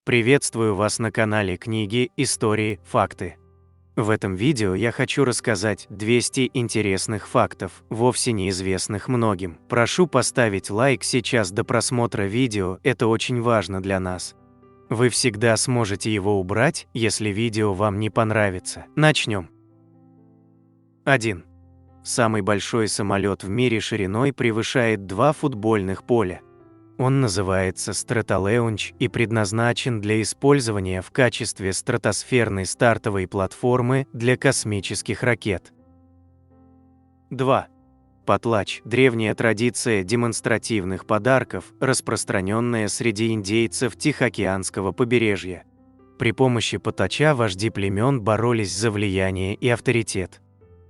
Приветствую вас на канале Книги, Истории, Факты. В этом видео я хочу рассказать 200 интересных фактов, вовсе неизвестных многим. Прошу поставить лайк сейчас до просмотра видео, это очень важно для нас. Вы всегда сможете его убрать, если видео вам не понравится. Начнем. 1. Самый большой самолет в мире шириной превышает 2 футбольных поля. Он называется Стратолаунч и предназначен для использования в качестве стратосферной стартовой платформы для космических ракет. 2. Потлач – древняя традиция демонстративных подарков, распространенная среди индейцев Тихоокеанского побережья. При помощи потача вожди племен боролись за влияние и авторитет.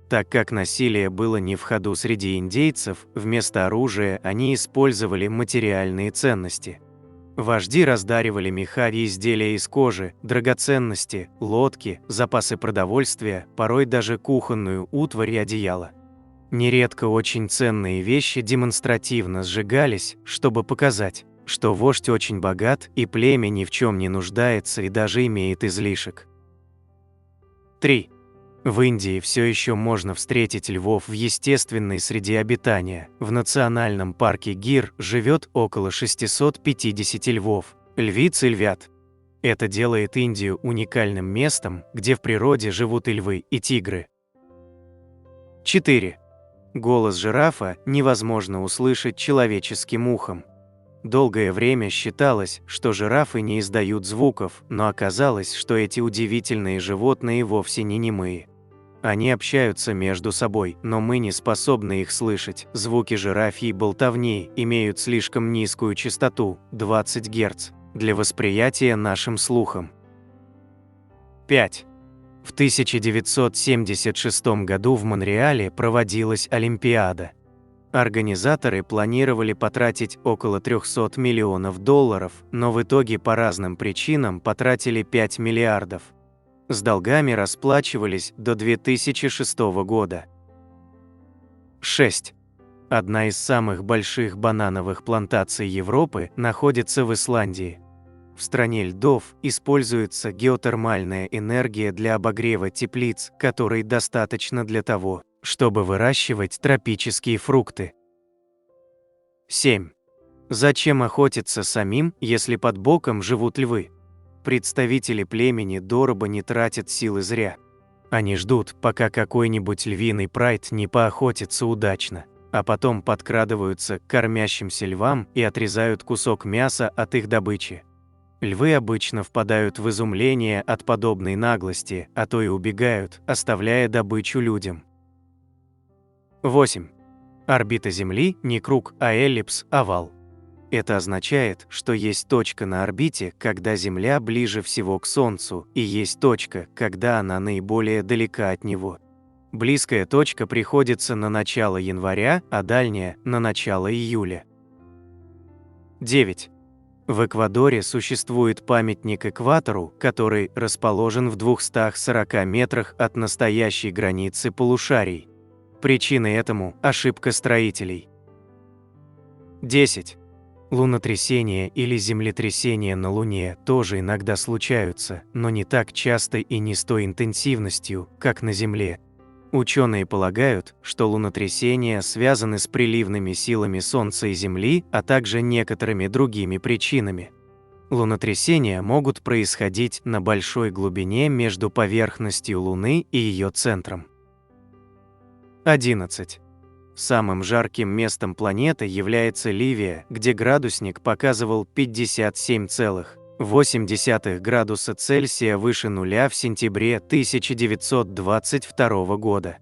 Так как насилие было не в ходу среди индейцев, вместо оружия они использовали материальные ценности. Вожди раздаривали меха и изделия из кожи, драгоценности, лодки, запасы продовольствия, порой даже кухонную утварь и одеяло. Нередко очень ценные вещи демонстративно сжигались, чтобы показать, что вождь очень богат и племя ни в чем не нуждается и даже имеет излишек. 3. В Индии все еще можно встретить львов в естественной среде обитания. В национальном парке Гир живет около 650 львов, львиц и львят. Это делает Индию уникальным местом, где в природе живут и львы, и тигры. 4. Голос жирафа невозможно услышать человеческим ухом. Долгое время считалось, что жирафы не издают звуков, но оказалось, что эти удивительные животные вовсе не немые. Они общаются между собой, но мы не способны их слышать. Звуки жирафьей болтовни имеют слишком низкую частоту – 20 Гц, для восприятия нашим слухом. 5. В 1976 году в Монреале проводилась Олимпиада. Организаторы планировали потратить около $300 миллионов, но в итоге по разным причинам потратили 5 миллиардов. С долгами расплачивались до 2006 года. 6. Одна из самых больших банановых плантаций Европы находится в Исландии. В стране льдов используется геотермальная энергия для обогрева теплиц, которой достаточно для того, чтобы выращивать тропические фрукты. 7. Зачем охотиться самим, если под боком живут львы? Представители племени Дороба не тратят силы зря. Они ждут, пока какой-нибудь львиный прайд не поохотится удачно, а потом подкрадываются к кормящимся львам и отрезают кусок мяса от их добычи. Львы обычно впадают в изумление от подобной наглости, а то и убегают, оставляя добычу людям. 8. Орбита Земли не круг, а эллипс, овал. Это означает, что есть точка на орбите, когда Земля ближе всего к Солнцу, и есть точка, когда она наиболее далека от него. Близкая точка приходится на начало января, а дальняя – на начало июля. 9. В Эквадоре существует памятник экватору, который расположен в 240 метрах от настоящей границы полушарий. Причиной этому – ошибка строителей. 10. Лунотрясения или землетрясения на Луне тоже иногда случаются, но не так часто и не с той интенсивностью, как на Земле. Ученые полагают, что лунотрясения связаны с приливными силами Солнца и Земли, а также некоторыми другими причинами. Лунотрясения могут происходить на большой глубине между поверхностью Луны и ее центром. 11. Самым жарким местом планеты является Ливия, где градусник показывал 57,8 градуса Цельсия выше нуля в сентябре 1922 года.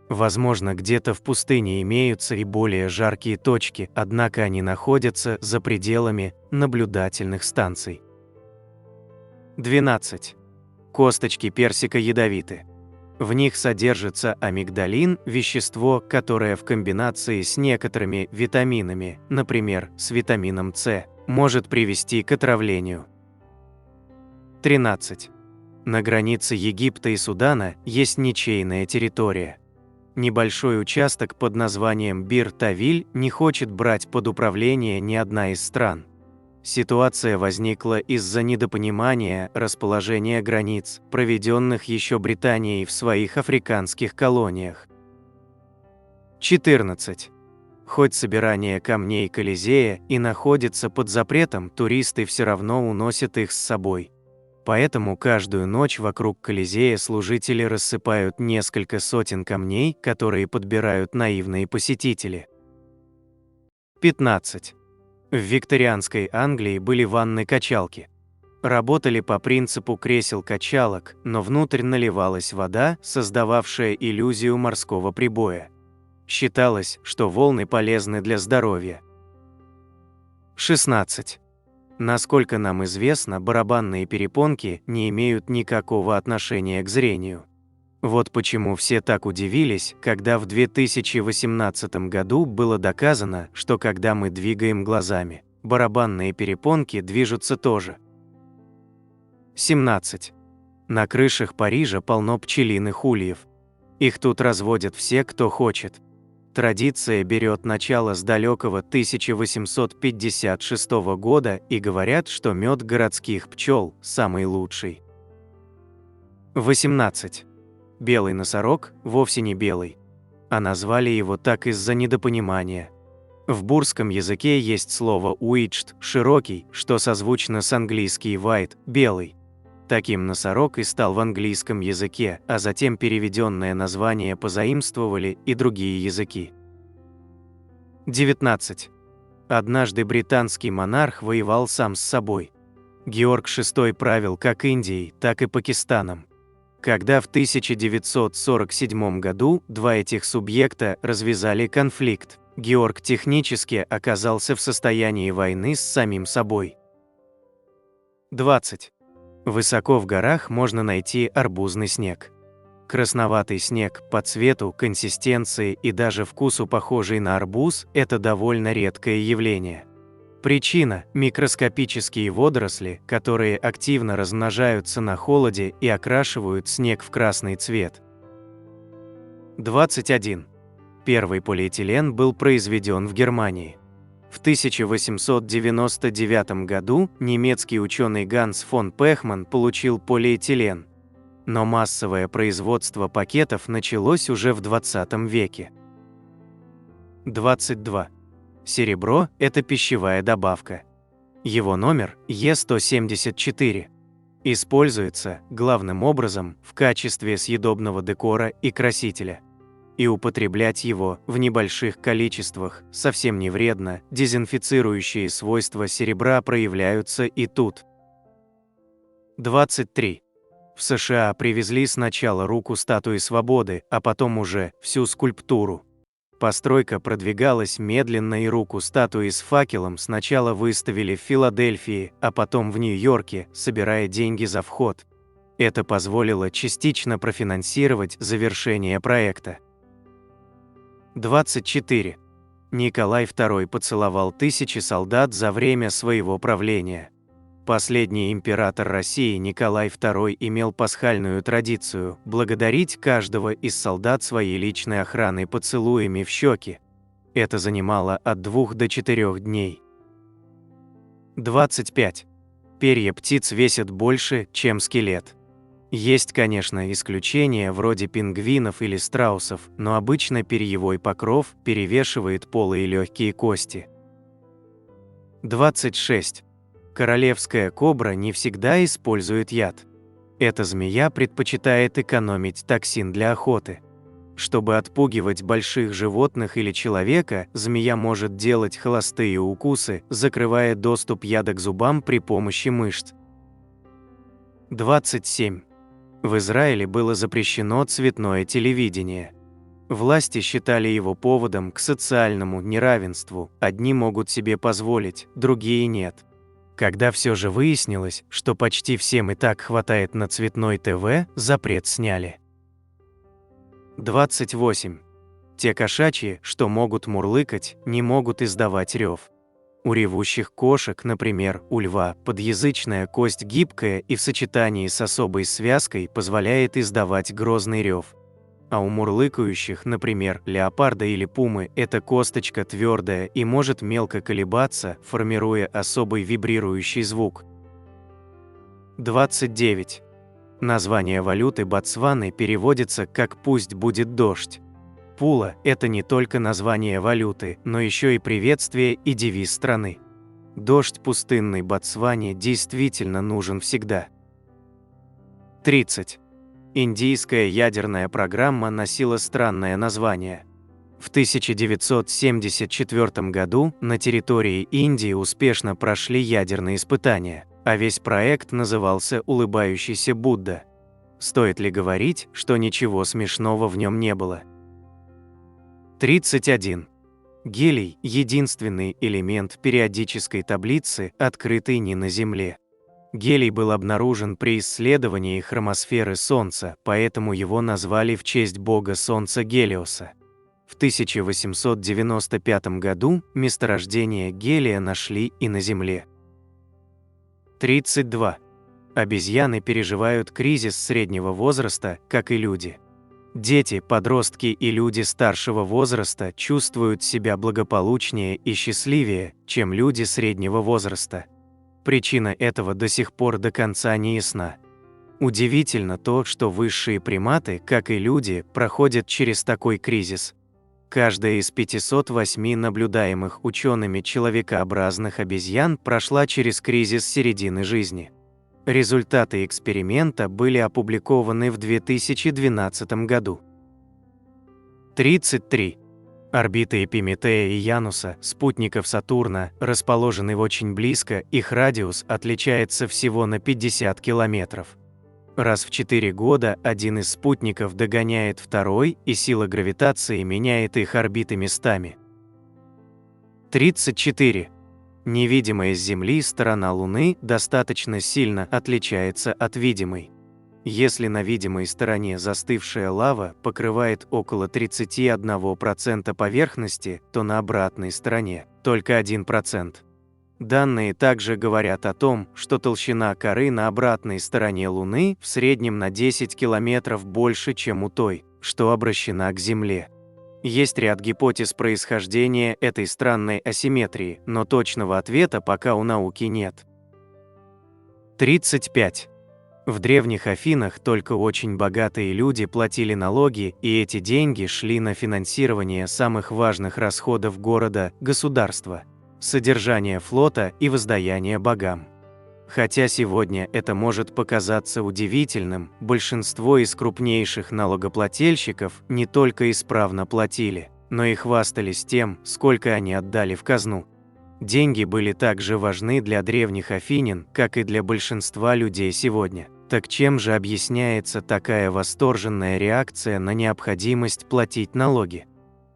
Возможно, где-то в пустыне имеются и более жаркие точки, однако они находятся за пределами наблюдательных станций. 12. Косточки персика ядовиты. В них содержится амигдалин, вещество, которое в комбинации с некоторыми витаминами, например, с витамином С, может привести к отравлению. 13. На границе Египта и Судана есть ничейная территория. Небольшой участок под названием Бир-Тавиль не хочет брать под управление ни одна из стран. Ситуация возникла из-за недопонимания расположения границ, проведенных еще Британией в своих африканских колониях. 14. Хоть собирание камней Колизея и находится под запретом, туристы все равно уносят их с собой. Поэтому каждую ночь вокруг Колизея служители рассыпают несколько сотен камней, которые подбирают наивные посетители. 15. В викторианской Англии были ванны-качалки. Работали по принципу кресел-качалок, но внутрь наливалась вода, создававшая иллюзию морского прибоя. Считалось, что волны полезны для здоровья. 16. Насколько нам известно, барабанные перепонки не имеют никакого отношения к зрению. Вот почему все так удивились, когда в 2018 году было доказано, что когда мы двигаем глазами, барабанные перепонки движутся тоже. 17. На крышах Парижа полно пчелиных ульев. Их тут разводят все, кто хочет. Традиция берет начало с далекого 1856 года и говорят, что мед городских пчел самый лучший. 18. Белый носорог вовсе не белый, а назвали его так из-за недопонимания. В бурском языке есть слово «уичт» – «широкий», что созвучно с английский «white» – «белый». Таким носорог и стал в английском языке, а затем переведенное название позаимствовали и другие языки. 19. Однажды британский монарх воевал сам с собой. Георг VI правил как Индией, так и Пакистаном. Когда в 1947 году два этих субъекта развязали конфликт, Георг технически оказался в состоянии войны с самим собой. 20. Высоко в горах можно найти арбузный снег. Красноватый снег по цвету, консистенции и даже вкусу похожий на арбуз – это довольно редкое явление. Причина – микроскопические водоросли, которые активно размножаются на холоде и окрашивают снег в красный цвет. 21. Первый полиэтилен был произведен в Германии. В 1899 году немецкий ученый Ганс фон Пехман получил полиэтилен. Но массовое производство пакетов началось уже в 20 веке. 22. Серебро – это пищевая добавка. Его номер Е174. Используется, главным образом, в качестве съедобного декора и красителя. И употреблять его в небольших количествах совсем не вредно, дезинфицирующие свойства серебра проявляются и тут. 23. В США привезли сначала руку статуи свободы, а потом уже всю скульптуру. Постройка продвигалась медленно, и руку статуи с факелом сначала выставили в Филадельфии, а потом в Нью-Йорке, собирая деньги за вход. Это позволило частично профинансировать завершение проекта. 24. Николай II поцеловал тысячи солдат за время своего правления. Последний император России Николай II имел пасхальную традицию благодарить каждого из солдат своей личной охраны поцелуями в щеки. Это занимало от 2 до 4 дней. 25. Перья птиц весят больше, чем скелет. Есть, конечно, исключения вроде пингвинов или страусов, но обычно перьевой покров перевешивает полые легкие кости. 26. Королевская кобра не всегда использует яд. Эта змея предпочитает экономить токсин для охоты. Чтобы отпугивать больших животных или человека, змея может делать холостые укусы, закрывая доступ яда к зубам при помощи мышц. 27. В Израиле было запрещено цветное телевидение. Власти считали его поводом к социальному неравенству. Одни могут себе позволить, другие нет. Когда все же выяснилось, что почти всем и так хватает на цветной ТВ, запрет сняли. 28. Те кошачьи, что могут мурлыкать, не могут издавать рев. У ревущих кошек, например, у льва, подъязычная кость гибкая и в сочетании с особой связкой позволяет издавать грозный рев. а у мурлыкающих, например, леопарда или пумы, эта косточка твердая и может мелко колебаться, формируя особый вибрирующий звук. 29. Название валюты Ботсваны переводится как «пусть будет дождь». Пула – это не только название валюты, но еще и приветствие и девиз страны. Дождь пустынной Ботсване действительно нужен всегда. 30. Индийская ядерная программа носила странное название. В 1974 году на территории Индии успешно прошли ядерные испытания, а весь проект назывался «Улыбающийся Будда». Стоит ли говорить, что ничего смешного в нем не было? 31. Гелий – единственный элемент периодической таблицы, открытый не на Земле. Гелий был обнаружен при исследовании хромосферы Солнца, поэтому его назвали в честь бога Солнца Гелиоса. В 1895 году месторождение гелия нашли и на Земле. 32. Обезьяны переживают кризис среднего возраста, как и люди. Дети, подростки и люди старшего возраста чувствуют себя благополучнее и счастливее, чем люди среднего возраста. Причина этого до сих пор до конца не ясна. Удивительно то, что высшие приматы, как и люди, проходят через такой кризис. Каждая из 508 наблюдаемых учеными человекообразных обезьян прошла через кризис середины жизни. Результаты эксперимента были опубликованы в 2012 году. 33. Орбиты Эпиметея и Януса, спутников Сатурна, расположены очень близко, их радиус отличается всего на 50 километров. Раз в 4 года один из спутников догоняет второй, и сила гравитации меняет их орбиты местами. 34. Невидимая с Земли сторона Луны достаточно сильно отличается от видимой. Если на видимой стороне застывшая лава покрывает около 31% поверхности, то на обратной стороне только 1%. Данные также говорят о том, что толщина коры на обратной стороне Луны в среднем на 10 километров больше, чем у той, что обращена к Земле. Есть ряд гипотез происхождения этой странной асимметрии, но точного ответа пока у науки нет. 35. В древних Афинах только очень богатые люди платили налоги, и эти деньги шли на финансирование самых важных расходов города, государства, содержание флота и воздаяние богам. Хотя сегодня это может показаться удивительным, большинство из крупнейших налогоплательщиков не только исправно платили, но и хвастались тем, сколько они отдали в казну. Деньги были так же важны для древних афинян, как и для большинства людей сегодня. Так чем же объясняется такая восторженная реакция на необходимость платить налоги?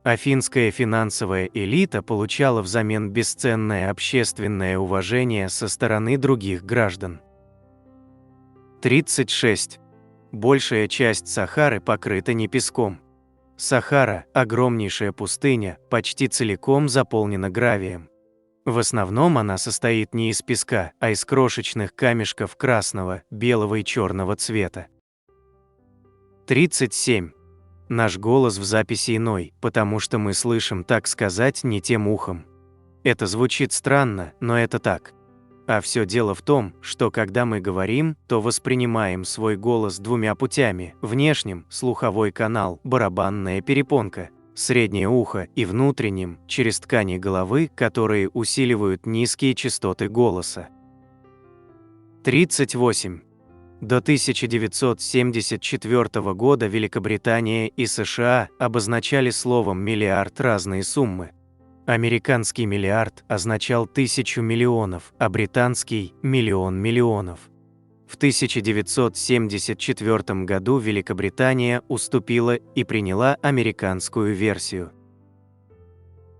Афинская финансовая элита получала взамен бесценное общественное уважение со стороны других граждан. 36. Большая часть Сахары покрыта не песком. Сахара, огромнейшая пустыня, почти целиком заполнена гравием. В основном она состоит не из песка, а из крошечных камешков красного, белого и черного цвета. 37. Наш голос в записи иной, потому что мы слышим, так сказать, не тем ухом. Это звучит странно, но это так. А все дело в том, что когда мы говорим, то воспринимаем свой голос двумя путями: внешним – слуховой канал, барабанная перепонка, среднее ухо, и внутренним – через ткани головы, которые усиливают низкие частоты голоса. 38. До 1974 года Великобритания и США обозначали словом «миллиард» разные суммы. Американский миллиард означал 1000 миллионов, а британский – миллион миллионов. В 1974 году Великобритания уступила и приняла американскую версию.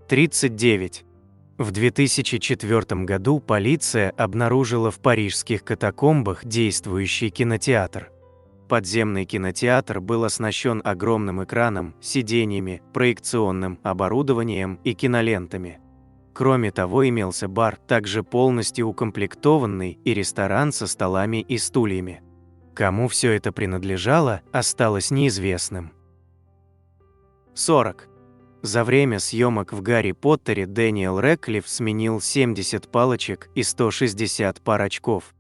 39. В 2004 году полиция обнаружила в парижских катакомбах действующий кинотеатр. Подземный кинотеатр был оснащен огромным экраном, сиденьями, проекционным оборудованием и кинолентами. Кроме того, имелся бар, также полностью укомплектованный, и ресторан со столами и стульями. Кому все это принадлежало, осталось неизвестным. 40. За время съемок в «Гарри Поттере» Дэниел Рэдклифф сменил 70 палочек и 160 пар очков.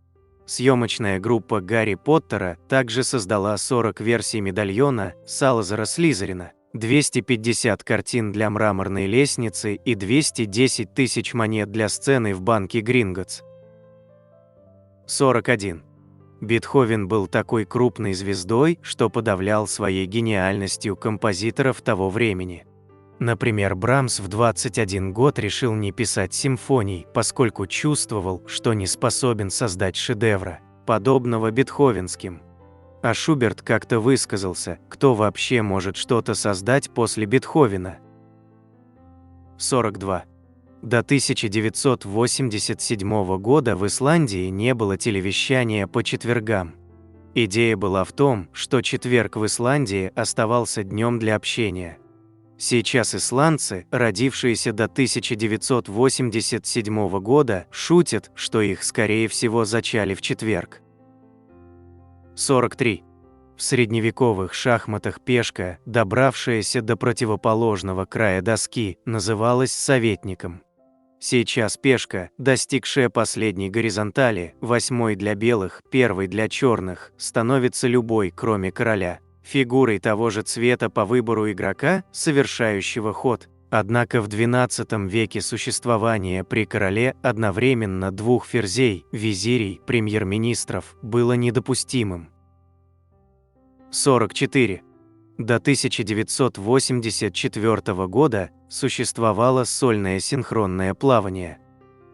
Съемочная группа «Гарри Поттера» также создала 40 версий медальона Салазара Слизерина, 250 картин для мраморной лестницы и 210 тысяч монет для сцены в банке Гринготts. 41. Бетховен был такой крупной звездой, что подавлял своей гениальностью композиторов того времени. Например, Брамс в 21 год решил не писать симфоний, поскольку чувствовал, что не способен создать шедевра, подобного бетховенским. А Шуберт как-то высказался: кто вообще может что-то создать после Бетховена? 42. До 1987 года в Исландии не было телевещания по четвергам. Идея была в том, что четверг в Исландии оставался днем для общения. Сейчас исландцы, родившиеся до 1987 года, шутят, что их, скорее всего, зачали в четверг. 43. В средневековых шахматах пешка, добравшаяся до противоположного края доски, называлась советником. Сейчас пешка, достигшая последней горизонтали, 8 для белых, 1 для черных, становится любой, кроме короля, фигурой того же цвета по выбору игрока, совершающего ход. Однако в XII веке существование при короле одновременно двух ферзей, визирей, премьер-министров, было недопустимым. 44. До 1984 года существовало сольное синхронное плавание.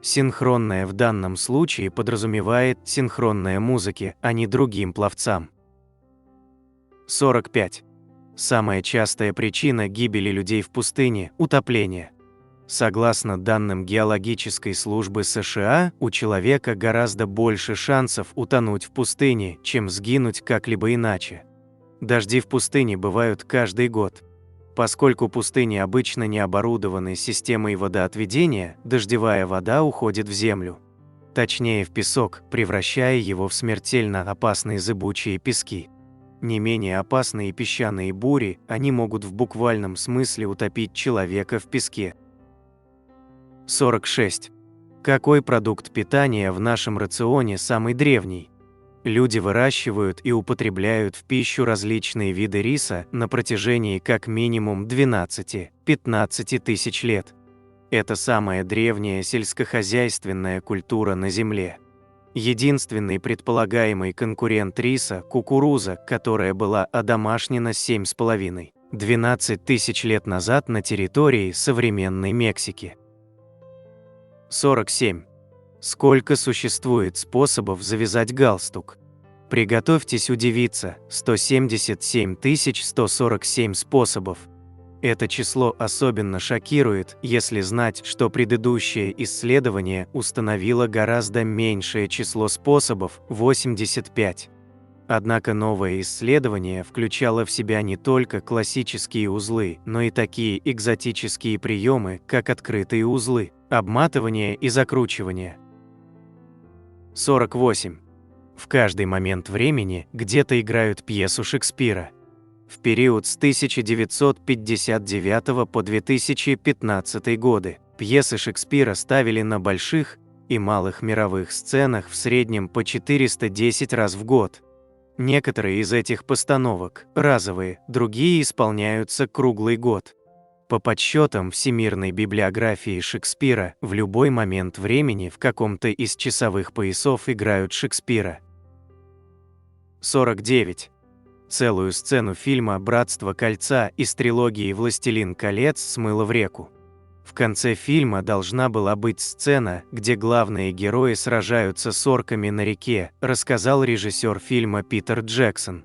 Синхронное в данном случае подразумевает синхронное музыке, а не другим пловцам. 45. Самая частая причина гибели людей в пустыне – утопление. Согласно данным Геологической службы США, у человека гораздо больше шансов утонуть в пустыне, чем сгинуть как-либо иначе. Дожди в пустыне бывают каждый год. Поскольку пустыни обычно не оборудованы системой водоотведения, дождевая вода уходит в землю. Точнее, в песок, превращая его в смертельно опасные зыбучие пески. Не менее опасные песчаные бури, они могут в буквальном смысле утопить человека в песке. 46. Какой продукт питания в нашем рационе самый древний? Люди выращивают и употребляют в пищу различные виды риса на протяжении как минимум 12-15 тысяч лет. Это самая древняя сельскохозяйственная культура на Земле. Единственный предполагаемый конкурент риса – кукуруза, которая была одомашнена 7,5-12 тысяч лет назад на территории современной Мексики. 47. Сколько существует способов завязать галстук? Приготовьтесь удивиться – 177 147 способов. Это число особенно шокирует, если знать, что предыдущее исследование установило гораздо меньшее число способов – 85. Однако новое исследование включало в себя не только классические узлы, но и такие экзотические приемы, как открытые узлы, обматывание и закручивание. 48. В каждый момент времени где-то играют пьесу Шекспира. В период с 1959 по 2015 годы пьесы Шекспира ставили на больших и малых мировых сценах в среднем по 410 раз в год. Некоторые из этих постановок разовые, другие исполняются круглый год. По подсчетам Всемирной библиографии Шекспира, в любой момент времени в каком-то из часовых поясов играют Шекспира. 49. Целую сцену фильма «Братство кольца» из трилогии «Властелин колец» смыло в реку. В конце фильма должна была быть сцена, где главные герои сражаются с орками на реке, рассказал режиссер фильма Питер Джексон.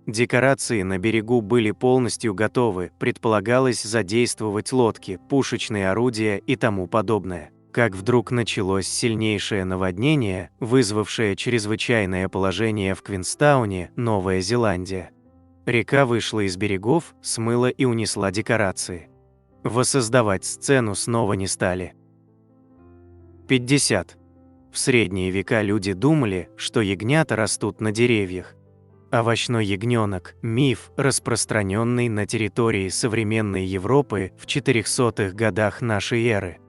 Декорации на берегу были полностью готовы, предполагалось задействовать лодки, пушечные орудия и тому подобное. Как вдруг началось сильнейшее наводнение, вызвавшее чрезвычайное положение в Квинстауне, Новая Зеландия. Река вышла из берегов, смыла и унесла декорации. Воссоздавать сцену снова не стали. 50. В средние века люди думали, что ягнята растут на деревьях. Овощной ягненок – миф, распространенный на территории современной Европы в 400-х годах нашей эры.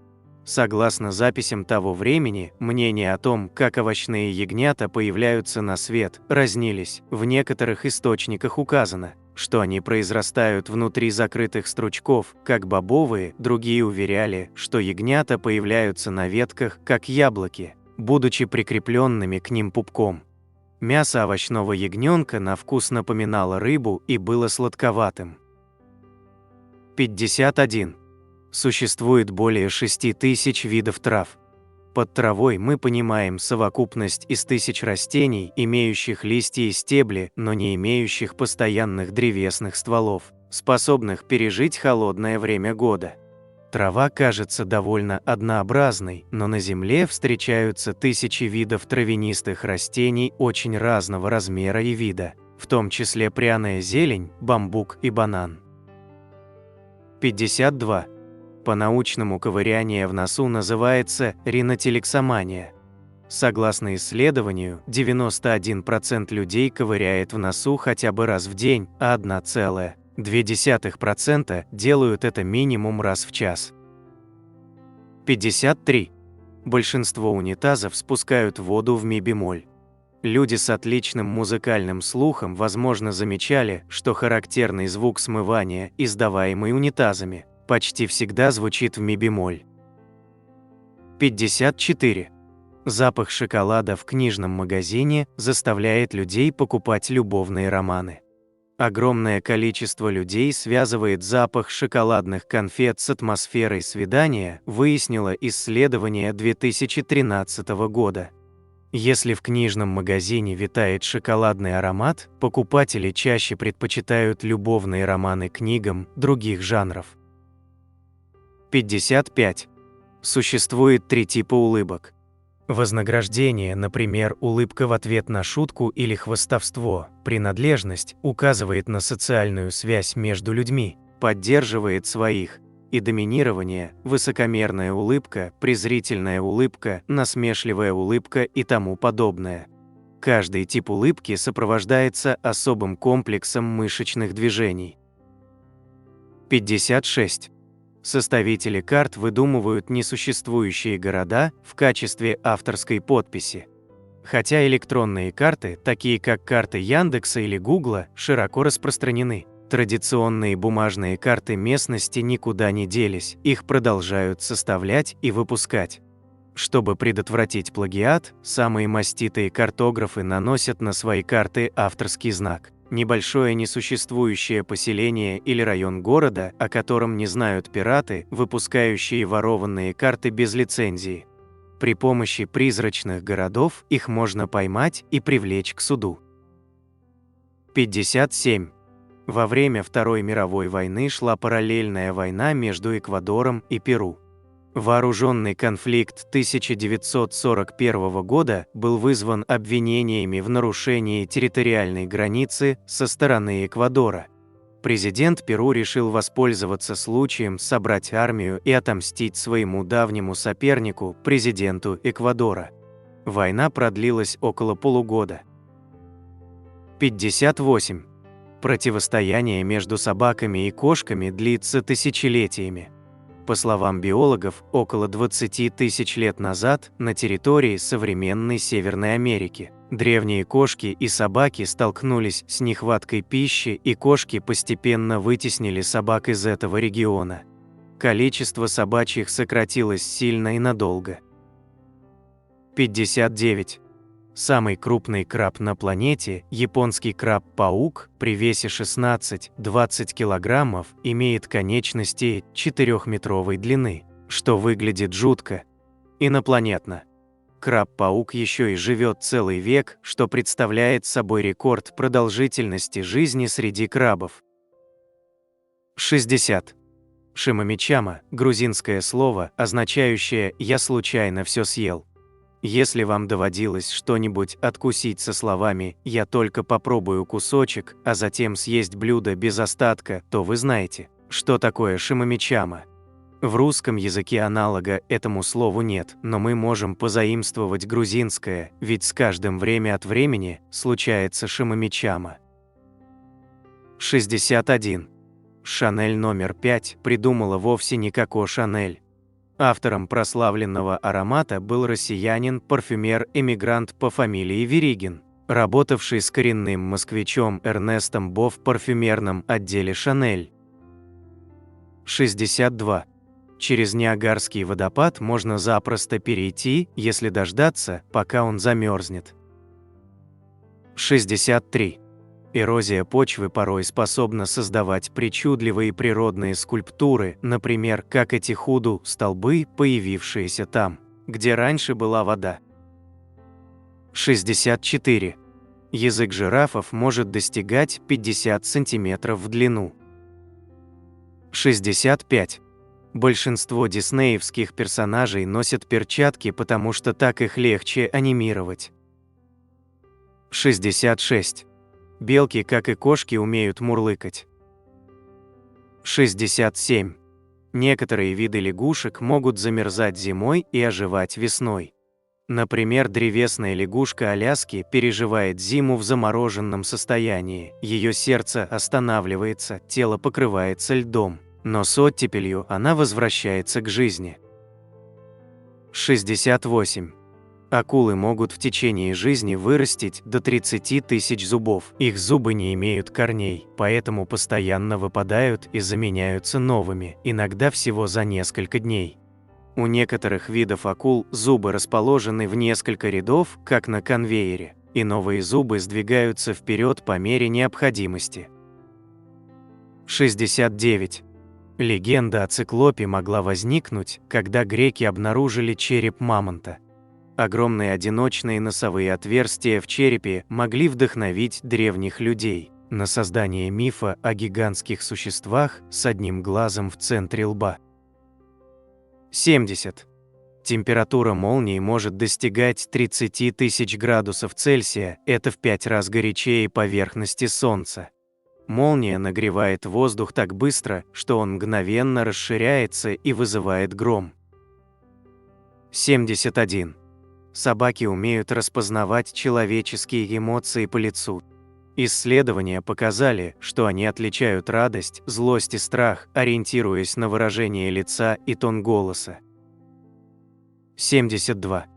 Согласно записям того времени, мнения о том, как овощные ягнята появляются на свет, разнились. В некоторых источниках указано, что они произрастают внутри закрытых стручков, как бобовые, другие уверяли, что ягнята появляются на ветках, как яблоки, будучи прикрепленными к ним пупком. Мясо овощного ягненка на вкус напоминало рыбу и было сладковатым. 51. Существует более 6000 видов трав. Под травой мы понимаем совокупность из тысяч растений, имеющих листья и стебли, но не имеющих постоянных древесных стволов, способных пережить холодное время года. Трава кажется довольно однообразной, но на Земле встречаются тысячи видов травянистых растений очень разного размера и вида, в том числе пряная зелень, бамбук и банан. 52. По-научному ковыряние в носу называется ринотилексомания. Согласно исследованию, 91% людей ковыряет в носу хотя бы раз в день, а 1,2% делают это минимум раз в час. 53. Большинство унитазов спускают воду в ми-бемоль. Люди с отличным музыкальным слухом, возможно, замечали, что характерный звук смывания, издаваемый унитазами, почти всегда звучит в ми-бемоль. 54. Запах шоколада в книжном магазине заставляет людей покупать любовные романы. Огромное количество людей связывает запах шоколадных конфет с атмосферой свидания, выяснило исследование 2013 года. Если в книжном магазине витает шоколадный аромат, покупатели чаще предпочитают любовные романы книгам других жанров. 55. Существует 3 типа улыбок. Вознаграждение, например, улыбка в ответ на шутку или хвастовство, принадлежность, указывает на социальную связь между людьми, поддерживает своих, и доминирование, высокомерная улыбка, презрительная улыбка, насмешливая улыбка и тому подобное. Каждый тип улыбки сопровождается особым комплексом мышечных движений. 56. Составители карт выдумывают несуществующие города в качестве авторской подписи. Хотя электронные карты, такие как карты Яндекса или Гугла, широко распространены, традиционные бумажные карты местности никуда не делись, их продолжают составлять и выпускать. Чтобы предотвратить плагиат, самые маститые картографы наносят на свои карты авторский знак. Небольшое несуществующее поселение или район города, о котором не знают пираты, выпускающие ворованные карты без лицензии. При помощи призрачных городов их можно поймать и привлечь к суду. 57. Во время Второй мировой войны шла параллельная война между Эквадором и Перу. Вооруженный конфликт 1941 года был вызван обвинениями в нарушении территориальной границы со стороны Эквадора. Президент Перу решил воспользоваться случаем, собрать армию и отомстить своему давнему сопернику, президенту Эквадора. Война продлилась около полугода. 58. Противостояние между собаками и кошками длится тысячелетиями. По словам биологов, около 20 тысяч лет назад на территории современной Северной Америки древние кошки и собаки столкнулись с нехваткой пищи, и кошки постепенно вытеснили собак из этого региона. Количество собачьих сократилось сильно и надолго. 59. Самый крупный краб на планете, японский краб-паук, при весе 16-20 килограммов, имеет конечности 4-метровой длины, что выглядит жутко. Инопланетно. Краб-паук еще и живет целый век, что представляет собой рекорд продолжительности жизни среди крабов. 60. Шимамичама – грузинское слово, означающее «я случайно все съел». Если вам доводилось что-нибудь откусить со словами «я только попробую кусочек», а затем съесть блюдо без остатка, то вы знаете, что такое шимамичама. В русском языке аналога этому слову нет, но мы можем позаимствовать грузинское, ведь с каждым время от времени случается шимамичама. 61. Шанель номер 5 придумала вовсе не Коко Шанель. Автором прославленного аромата был россиянин-парфюмер-эмигрант по фамилии Веригин, работавший с коренным москвичом Эрнестом Бо в парфюмерном отделе Шанель. 62. Через Ниагарский водопад можно запросто перейти, если дождаться, пока он замерзнет. 63. Эрозия почвы порой способна создавать причудливые природные скульптуры, например, как эти худу-столбы, появившиеся там, где раньше была вода. 64. Язык жирафов может достигать 50 см в длину. 65. Большинство диснеевских персонажей носят перчатки, потому что так их легче анимировать. 66. Белки, как и кошки, умеют мурлыкать. 67. Некоторые виды лягушек могут замерзать зимой и оживать весной. Например, древесная лягушка Аляски переживает зиму в замороженном состоянии, ее сердце останавливается, тело покрывается льдом, но с оттепелью она возвращается к жизни. 68. Акулы могут в течение жизни вырастить до 30 тысяч зубов. Их зубы не имеют корней, поэтому постоянно выпадают и заменяются новыми, иногда всего за несколько дней. У некоторых видов акул зубы расположены в несколько рядов, как на конвейере, и новые зубы сдвигаются вперед по мере необходимости. 69. Легенда о циклопе могла возникнуть, когда греки обнаружили череп мамонта. Огромные одиночные носовые отверстия в черепе могли вдохновить древних людей на создание мифа о гигантских существах с одним глазом в центре лба. 70. Температура молнии может достигать 30 тысяч градусов Цельсия, это в 5 раз горячее поверхности Солнца. Молния нагревает воздух так быстро, что он мгновенно расширяется и вызывает гром. 71. Собаки умеют распознавать человеческие эмоции по лицу. Исследования показали, что они отличают радость, злость и страх, ориентируясь на выражение лица и тон голоса. 72.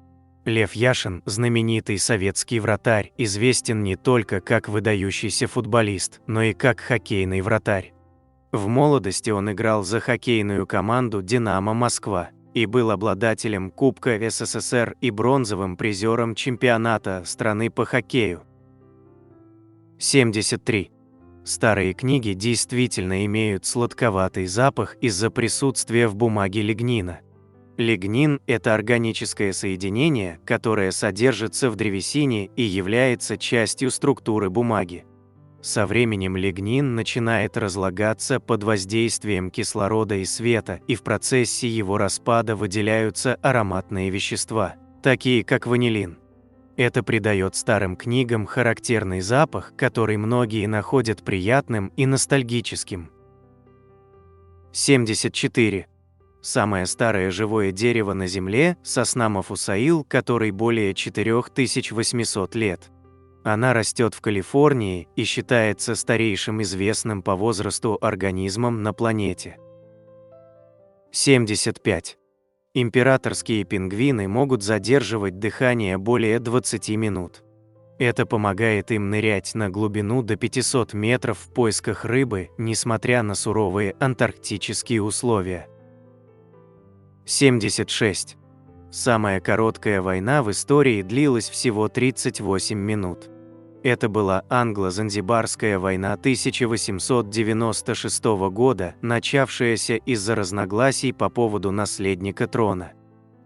Лев Яшин, знаменитый советский вратарь, известен не только как выдающийся футболист, но и как хоккейный вратарь. В молодости он играл за хоккейную команду «Динамо Москва» и был обладателем Кубка СССР и бронзовым призером чемпионата страны по хоккею. 73. Старые книги действительно имеют сладковатый запах из-за присутствия в бумаге лигнина. Лигнин – это органическое соединение, которое содержится в древесине и является частью структуры бумаги. Со временем лигнин начинает разлагаться под воздействием кислорода и света, и в процессе его распада выделяются ароматные вещества, такие как ванилин. Это придает старым книгам характерный запах, который многие находят приятным и ностальгическим. 74. Самое старое живое дерево на Земле – сосна Мафусаил, которой более 4800 лет. Она растет в Калифорнии и считается старейшим известным по возрасту организмом на планете. 75. Императорские пингвины могут задерживать дыхание более 20 минут. Это помогает им нырять на глубину до 500 метров в поисках рыбы, несмотря на суровые антарктические условия. 76. Самая короткая война в истории длилась всего 38 минут. Это была англо-занзибарская война 1896 года, начавшаяся из-за разногласий по поводу наследника трона.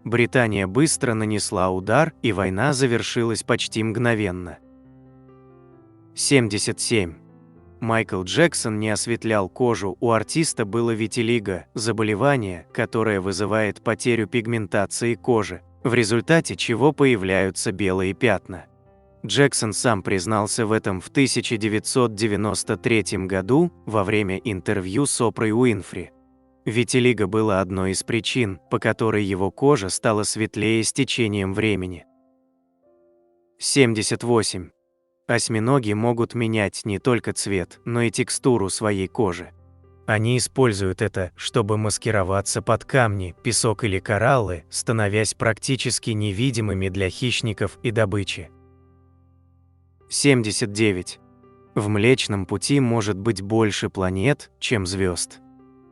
Британия быстро нанесла удар, и война завершилась почти мгновенно. 77. Майкл Джексон не осветлял кожу, у артиста было витилиго, заболевание, которое вызывает потерю пигментации кожи, в результате чего появляются белые пятна. Джексон сам признался в этом в 1993 году во время интервью с Опрой Уинфри. Витилиго было одной из причин, по которой его кожа стала светлее с течением времени. 78. Осьминоги могут менять не только цвет, но и текстуру своей кожи. Они используют это, чтобы маскироваться под камни, песок или кораллы, становясь практически невидимыми для хищников и добычи. 79. В Млечном Пути может быть больше планет, чем звезд.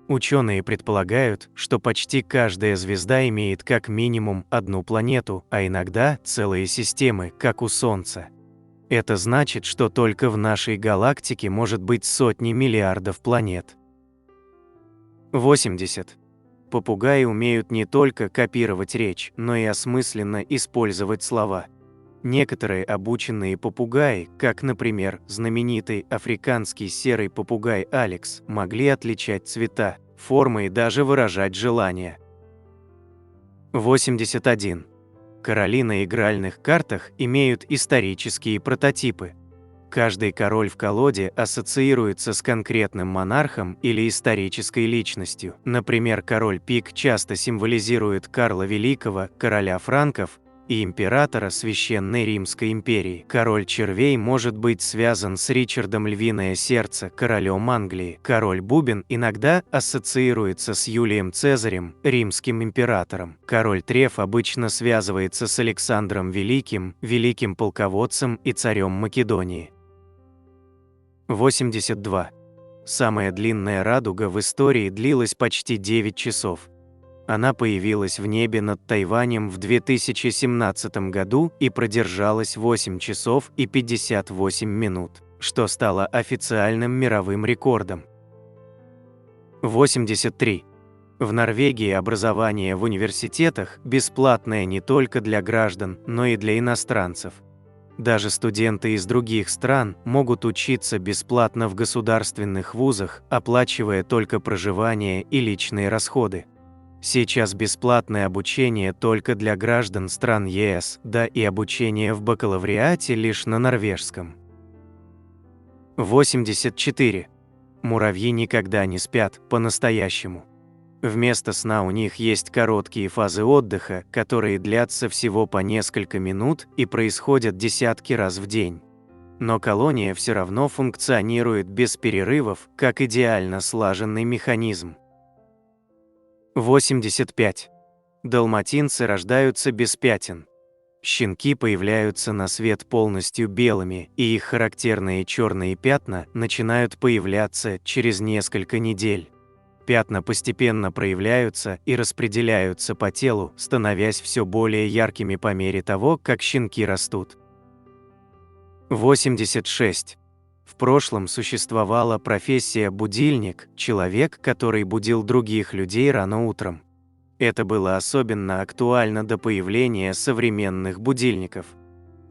Ученые предполагают, что почти каждая звезда имеет как минимум одну планету, а иногда целые системы, как у Солнца. Это значит, что только в нашей галактике может быть сотни миллиардов планет. 80. Попугаи умеют не только копировать речь, но и осмысленно использовать слова. Некоторые обученные попугаи, как, например, знаменитый африканский серый попугай Алекс, могли отличать цвета, формы и даже выражать желания. 81. Короли на игральных картах имеют исторические прототипы. Каждый король в колоде ассоциируется с конкретным монархом или исторической личностью. Например, король пик часто символизирует Карла Великого, короля франков, и императора Священной Римской империи. Король червей может быть связан с Ричардом Львиное Сердце, королем Англии. Король бубен иногда ассоциируется с Юлием Цезарем, римским императором. Король треф обычно связывается с Александром Великим, великим полководцем и царем Македонии. 82. Самая длинная радуга в истории длилась почти 9 часов. Она появилась в небе над Тайванем в 2017 году и продержалась 8 часов и 58 минут, что стало официальным мировым рекордом. 83. В Норвегии образование в университетах бесплатное не только для граждан, но и для иностранцев. Даже студенты из других стран могут учиться бесплатно в государственных вузах, оплачивая только проживание и личные расходы. Сейчас бесплатное обучение только для граждан стран ЕС, да и обучение в бакалавриате лишь на норвежском. 84. Муравьи никогда не спят по-настоящему. Вместо сна у них есть короткие фазы отдыха, которые длятся всего по несколько минут и происходят десятки раз в день. Но колония все равно функционирует без перерывов, как идеально слаженный механизм. 85. Далматинцы рождаются без пятен. Щенки появляются на свет полностью белыми, и их характерные черные пятна начинают появляться через несколько недель. Пятна постепенно проявляются и распределяются по телу, становясь все более яркими по мере того, как щенки растут. 86. В прошлом существовала профессия будильник, человек, который будил других людей рано утром. Это было особенно актуально до появления современных будильников.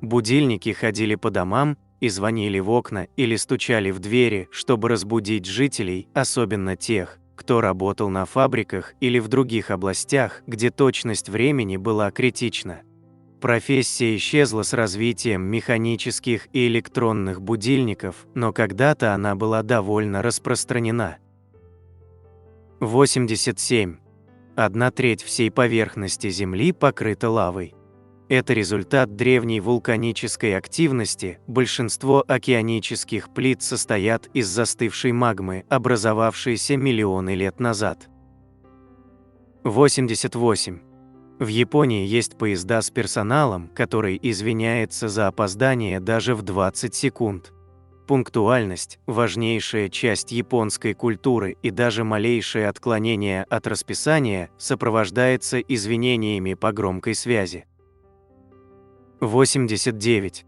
Будильники ходили по домам и звонили в окна или стучали в двери, чтобы разбудить жителей, особенно тех, кто работал на фабриках или в других областях, где точность времени была критична. Профессия исчезла с развитием механических и электронных будильников, но когда-то она была довольно распространена. 87. 1/3 всей поверхности Земли покрыта лавой. Это результат древней вулканической активности, большинство океанических плит состоят из застывшей магмы, образовавшейся миллионы лет назад. 88. В Японии есть поезда с персоналом, который извиняется за опоздание даже в 20 секунд. Пунктуальность – важнейшая часть японской культуры, и даже малейшее отклонение от расписания сопровождается извинениями по громкой связи. 89.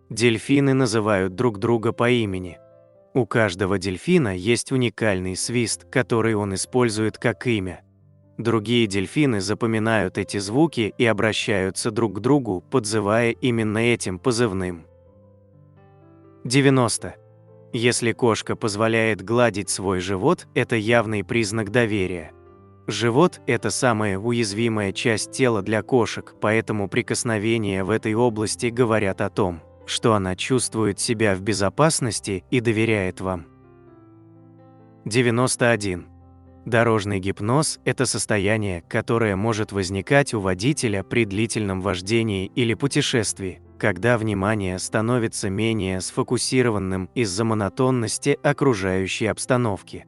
Дельфины называют друг друга по имени. У каждого дельфина есть уникальный свист, который он использует как имя. Другие дельфины запоминают эти звуки и обращаются друг к другу, подзывая именно этим позывным. 90. Если кошка позволяет гладить свой живот, это явный признак доверия. Живот – это самая уязвимая часть тела для кошек, поэтому прикосновения в этой области говорят о том, что она чувствует себя в безопасности и доверяет вам. 91. Дорожный гипноз – это состояние, которое может возникать у водителя при длительном вождении или путешествии, когда внимание становится менее сфокусированным из-за монотонности окружающей обстановки.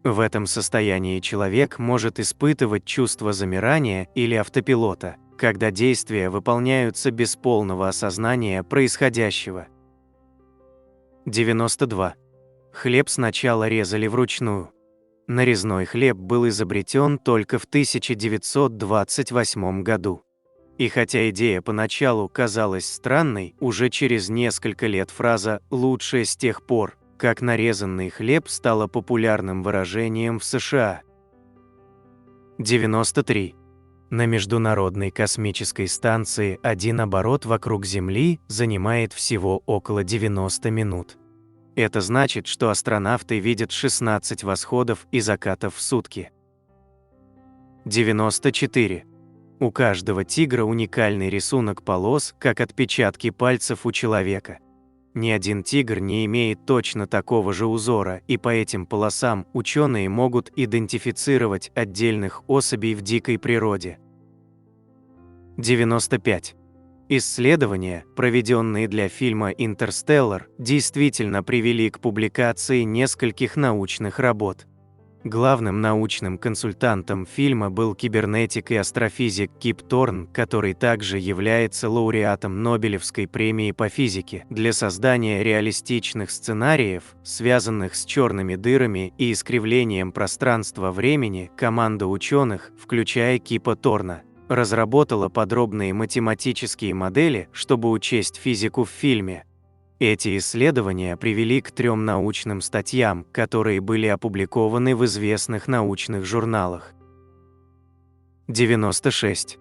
В этом состоянии человек может испытывать чувство замирания или автопилота, когда действия выполняются без полного осознания происходящего. 92. Хлеб сначала резали вручную. Нарезной хлеб был изобретен только в 1928 году. И хотя идея поначалу казалась странной, уже через несколько лет фраза «лучшее с тех пор, как нарезанный хлеб» стала популярным выражением в США. 93. На Международной космической станции один оборот вокруг Земли занимает всего около 90 минут. Это значит, что астронавты видят 16 восходов и закатов в сутки. 94. У каждого тигра уникальный рисунок полос, как отпечатки пальцев у человека. Ни один тигр не имеет точно такого же узора, и по этим полосам ученые могут идентифицировать отдельных особей в дикой природе. 95. Исследования, проведенные для фильма «Интерстеллар», действительно привели к публикации нескольких научных работ. Главным научным консультантом фильма был кибернетик и астрофизик Кип Торн, который также является лауреатом Нобелевской премии по физике для создания реалистичных сценариев, связанных с черными дырами и искривлением пространства-времени. Команда ученых, включая Кипа Торна, разработала подробные математические модели, чтобы учесть физику в фильме. Эти исследования привели к 3 научным статьям, которые были опубликованы в известных научных журналах. 96.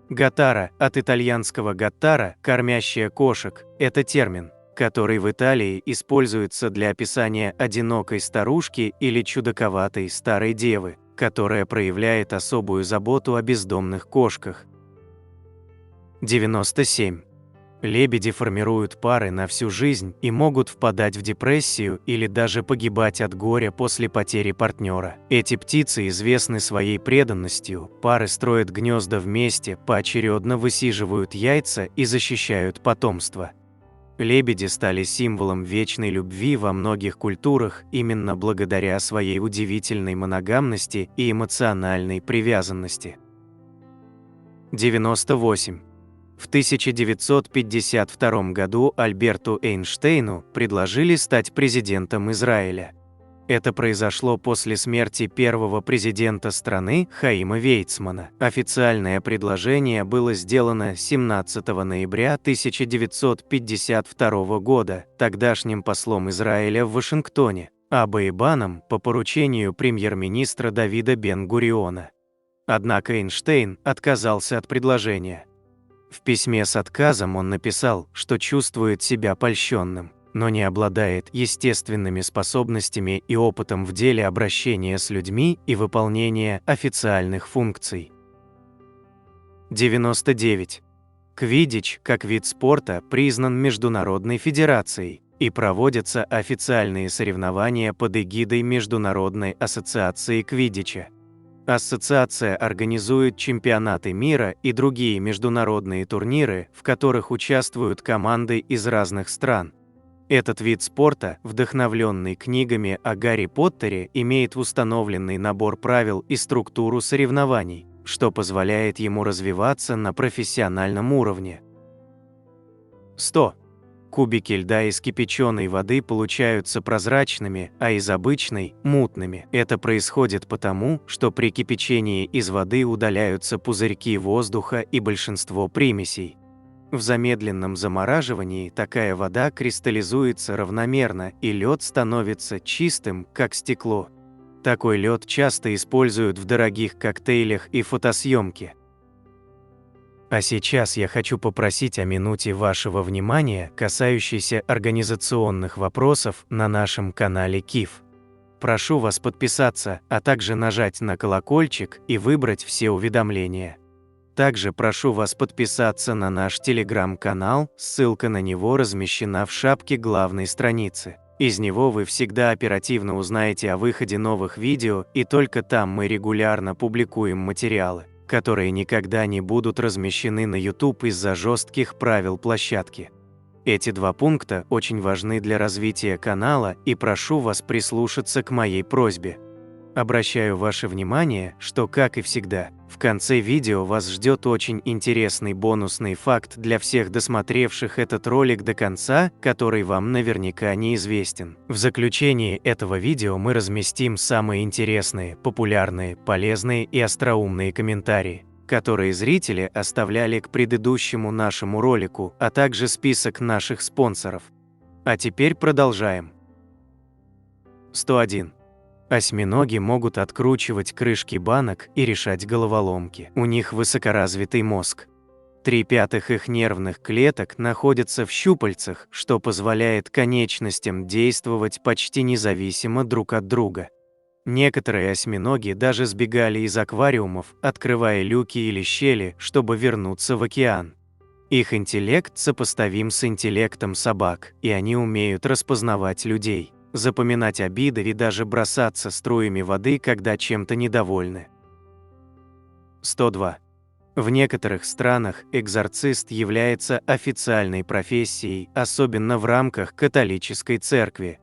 Гаттара, от итальянского гаттара – кормящая кошек, это термин, который в Италии используется для описания одинокой старушки или чудаковатой старой девы, которая проявляет особую заботу о бездомных кошках. 97. Лебеди формируют пары на всю жизнь и могут впадать в депрессию или даже погибать от горя после потери партнера. Эти птицы известны своей преданностью, пары строят гнезда вместе, поочередно высиживают яйца и защищают потомство. Лебеди стали символом вечной любви во многих культурах именно благодаря своей удивительной моногамности и эмоциональной привязанности. 98. В 1952 году Альберту Эйнштейну предложили стать президентом Израиля. Это произошло после смерти первого президента страны Хаима Вейцмана. Официальное предложение было сделано 17 ноября 1952 года тогдашним послом Израиля в Вашингтоне, Абба Ибаном, по поручению премьер-министра Давида Бен-Гуриона. Однако Эйнштейн отказался от предложения. В письме с отказом он написал, что чувствует себя польщенным, но не обладает естественными способностями и опытом в деле обращения с людьми и выполнения официальных функций. 99. Квиддич, как вид спорта, признан Международной федерацией, и проводятся официальные соревнования под эгидой Международной ассоциации квиддича. Ассоциация организует чемпионаты мира и другие международные турниры, в которых участвуют команды из разных стран. Этот вид спорта, вдохновленный книгами о Гарри Поттере, имеет установленный набор правил и структуру соревнований, что позволяет ему развиваться на профессиональном уровне. 100. Кубики льда из кипяченой воды получаются прозрачными, а из обычной – мутными. Это происходит потому, что при кипячении из воды удаляются пузырьки воздуха и большинство примесей. В замедленном замораживании такая вода кристаллизуется равномерно, и лед становится чистым, как стекло. Такой лед часто используют в дорогих коктейлях и фотосъемке. А сейчас я хочу попросить о минуте вашего внимания, касающейся организационных вопросов на нашем канале КИФ. Прошу вас подписаться, а также нажать на колокольчик и выбрать все уведомления. Также прошу вас подписаться на наш телеграм-канал, ссылка на него размещена в шапке главной страницы. Из него вы всегда оперативно узнаете о выходе новых видео, и только там мы регулярно публикуем материалы, которые никогда не будут размещены на YouTube из-за жестких правил площадки. Эти 2 пункта очень важны для развития канала, и прошу вас прислушаться к моей просьбе. Обращаю ваше внимание, что, как и всегда, в конце видео вас ждет очень интересный бонусный факт для всех досмотревших этот ролик до конца, который вам наверняка неизвестен. В заключении этого видео мы разместим самые интересные, популярные, полезные и остроумные комментарии, которые зрители оставляли к предыдущему нашему ролику, а также список наших спонсоров. А теперь продолжаем. 101. Осьминоги могут откручивать крышки банок и решать головоломки. У них высокоразвитый мозг. 3/5 их нервных клеток находятся в щупальцах, что позволяет конечностям действовать почти независимо друг от друга. Некоторые осьминоги даже сбегали из аквариумов, открывая люки или щели, чтобы вернуться в океан. Их интеллект сопоставим с интеллектом собак, и они умеют распознавать людей, запоминать обиды и даже бросаться струями воды, когда чем-то недовольны. 102. В некоторых странах экзорцист является официальной профессией, особенно в рамках католической церкви.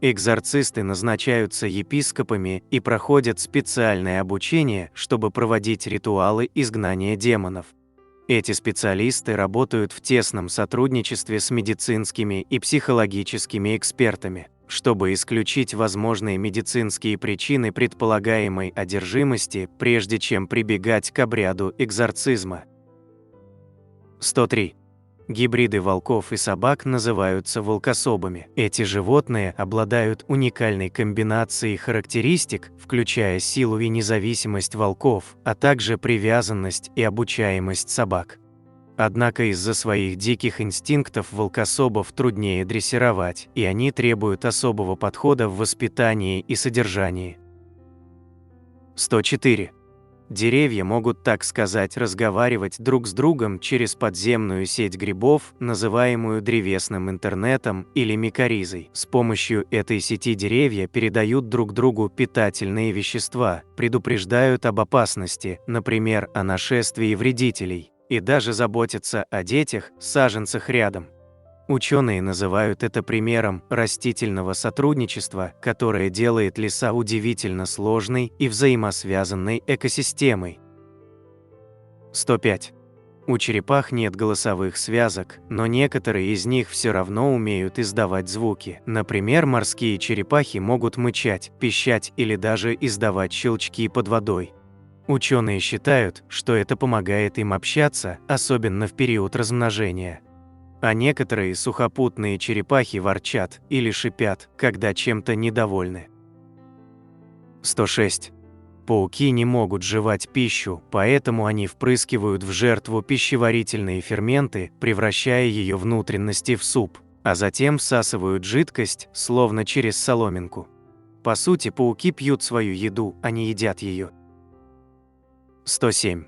Экзорцисты назначаются епископами и проходят специальное обучение, чтобы проводить ритуалы изгнания демонов. Эти специалисты работают в тесном сотрудничестве с медицинскими и психологическими экспертами, чтобы исключить возможные медицинские причины предполагаемой одержимости, прежде чем прибегать к обряду экзорцизма. 103. Гибриды волков и собак называются волкособами. Эти животные обладают уникальной комбинацией характеристик, включая силу и независимость волков, а также привязанность и обучаемость собак. Однако из-за своих диких инстинктов волкособов труднее дрессировать, и они требуют особого подхода в воспитании и содержании. 104. Деревья могут, так сказать, разговаривать друг с другом через подземную сеть грибов, называемую древесным интернетом или микоризой. С помощью этой сети деревья передают друг другу питательные вещества, предупреждают об опасности, например, о нашествии вредителей, и даже заботятся о детях, саженцах рядом. Ученые называют это примером растительного сотрудничества, которое делает леса удивительно сложной и взаимосвязанной экосистемой. 105. У черепах нет голосовых связок, но некоторые из них все равно умеют издавать звуки. Например, морские черепахи могут мычать, пищать или даже издавать щелчки под водой. Ученые считают, что это помогает им общаться, особенно в период размножения. А некоторые сухопутные черепахи ворчат или шипят, когда чем-то недовольны. 106. Пауки не могут жевать пищу, поэтому они впрыскивают в жертву пищеварительные ферменты, превращая ее внутренности в суп, а затем всасывают жидкость, словно через соломинку. По сути, пауки пьют свою еду, а не едят ее. 107.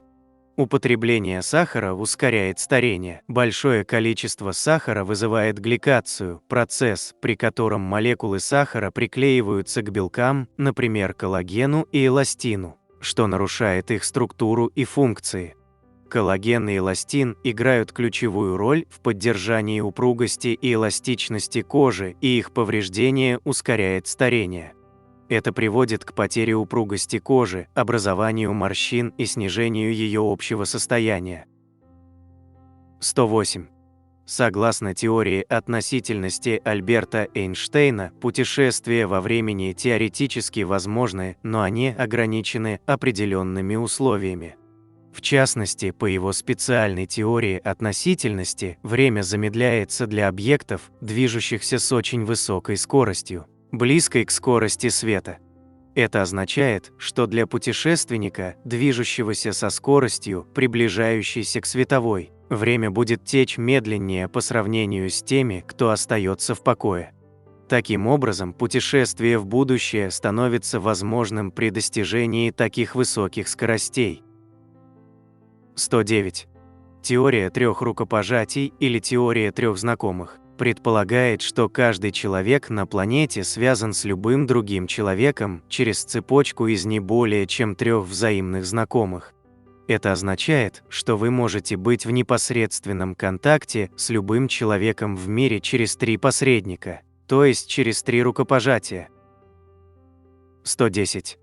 Употребление сахара ускоряет старение. Большое количество сахара вызывает гликацию, процесс, при котором молекулы сахара приклеиваются к белкам, например, коллагену и эластину, что нарушает их структуру и функции. Коллаген и эластин играют ключевую роль в поддержании упругости и эластичности кожи, и их повреждение ускоряет старение. Это приводит к потере упругости кожи, образованию морщин и снижению ее общего состояния. 108. Согласно теории относительности Альберта Эйнштейна, путешествия во времени теоретически возможны, но они ограничены определенными условиями. В частности, по его специальной теории относительности, время замедляется для объектов, движущихся с очень высокой скоростью, близкой к скорости света. Это означает, что для путешественника, движущегося со скоростью, приближающейся к световой, время будет течь медленнее по сравнению с теми, кто остается в покое. Таким образом, путешествие в будущее становится возможным при достижении таких высоких скоростей. 109. Теория трех рукопожатий или теория трех знакомых. предполагает, что каждый человек на планете связан с любым другим человеком через цепочку из не более чем 3 взаимных знакомых. Это означает, что вы можете быть в непосредственном контакте с любым человеком в мире через 3 посредника, то есть через 3 рукопожатия. 110.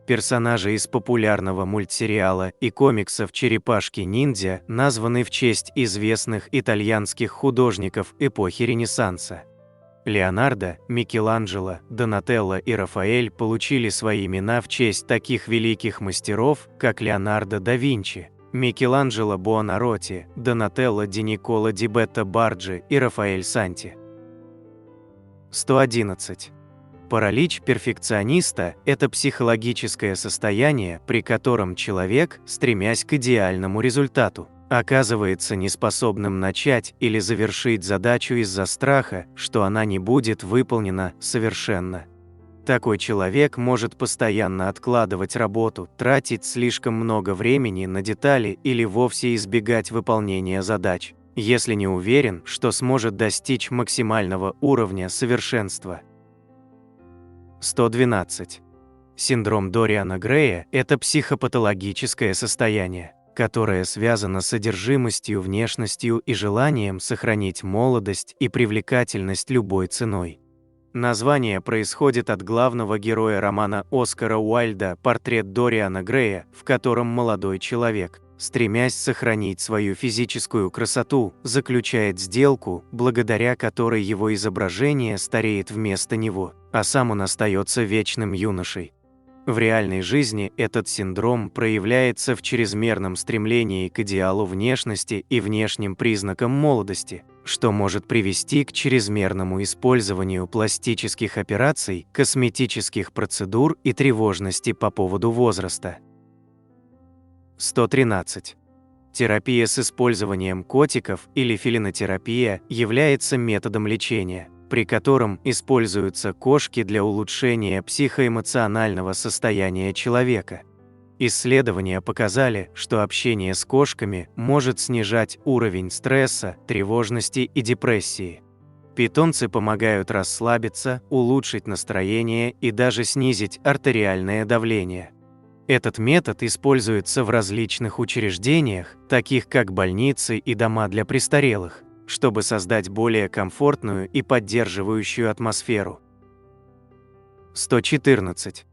Персонажи из популярного мультсериала и комиксов «Черепашки-ниндзя» названы в честь известных итальянских художников эпохи Ренессанса. Леонардо, Микеланджело, Донателло и Рафаэль получили свои имена в честь таких великих мастеров, как Леонардо да Винчи, Микеланджело Буонаротти, Донателло ди Никколо ди Бетто Барджи и Рафаэль Санти. 111. Паралич перфекциониста – это психологическое состояние, при котором человек, стремясь к идеальному результату, оказывается неспособным начать или завершить задачу из-за страха, что она не будет выполнена совершенно. Такой человек может постоянно откладывать работу, тратить слишком много времени на детали или вовсе избегать выполнения задач, если не уверен, что сможет достичь максимального уровня совершенства. 112. Синдром Дориана Грея – это психопатологическое состояние, которое связано с одержимостью, внешностью и желанием сохранить молодость и привлекательность любой ценой. Название происходит от главного героя романа Оскара Уайльда «Портрет Дориана Грея», в котором молодой человек, стремясь сохранить свою физическую красоту, заключает сделку, благодаря которой его изображение стареет вместо него, а сам он остается вечным юношей. В реальной жизни этот синдром проявляется в чрезмерном стремлении к идеалу внешности и внешним признакам молодости, что может привести к чрезмерному использованию пластических операций, косметических процедур и тревожности по поводу возраста. 113. Терапия с использованием котиков или фелинотерапия является методом лечения, при котором используются кошки для улучшения психоэмоционального состояния человека. Исследования показали, что общение с кошками может снижать уровень стресса, тревожности и депрессии. Питомцы помогают расслабиться, улучшить настроение и даже снизить артериальное давление. Этот метод используется в различных учреждениях, таких как больницы и дома для престарелых, чтобы создать более комфортную и поддерживающую атмосферу. 114.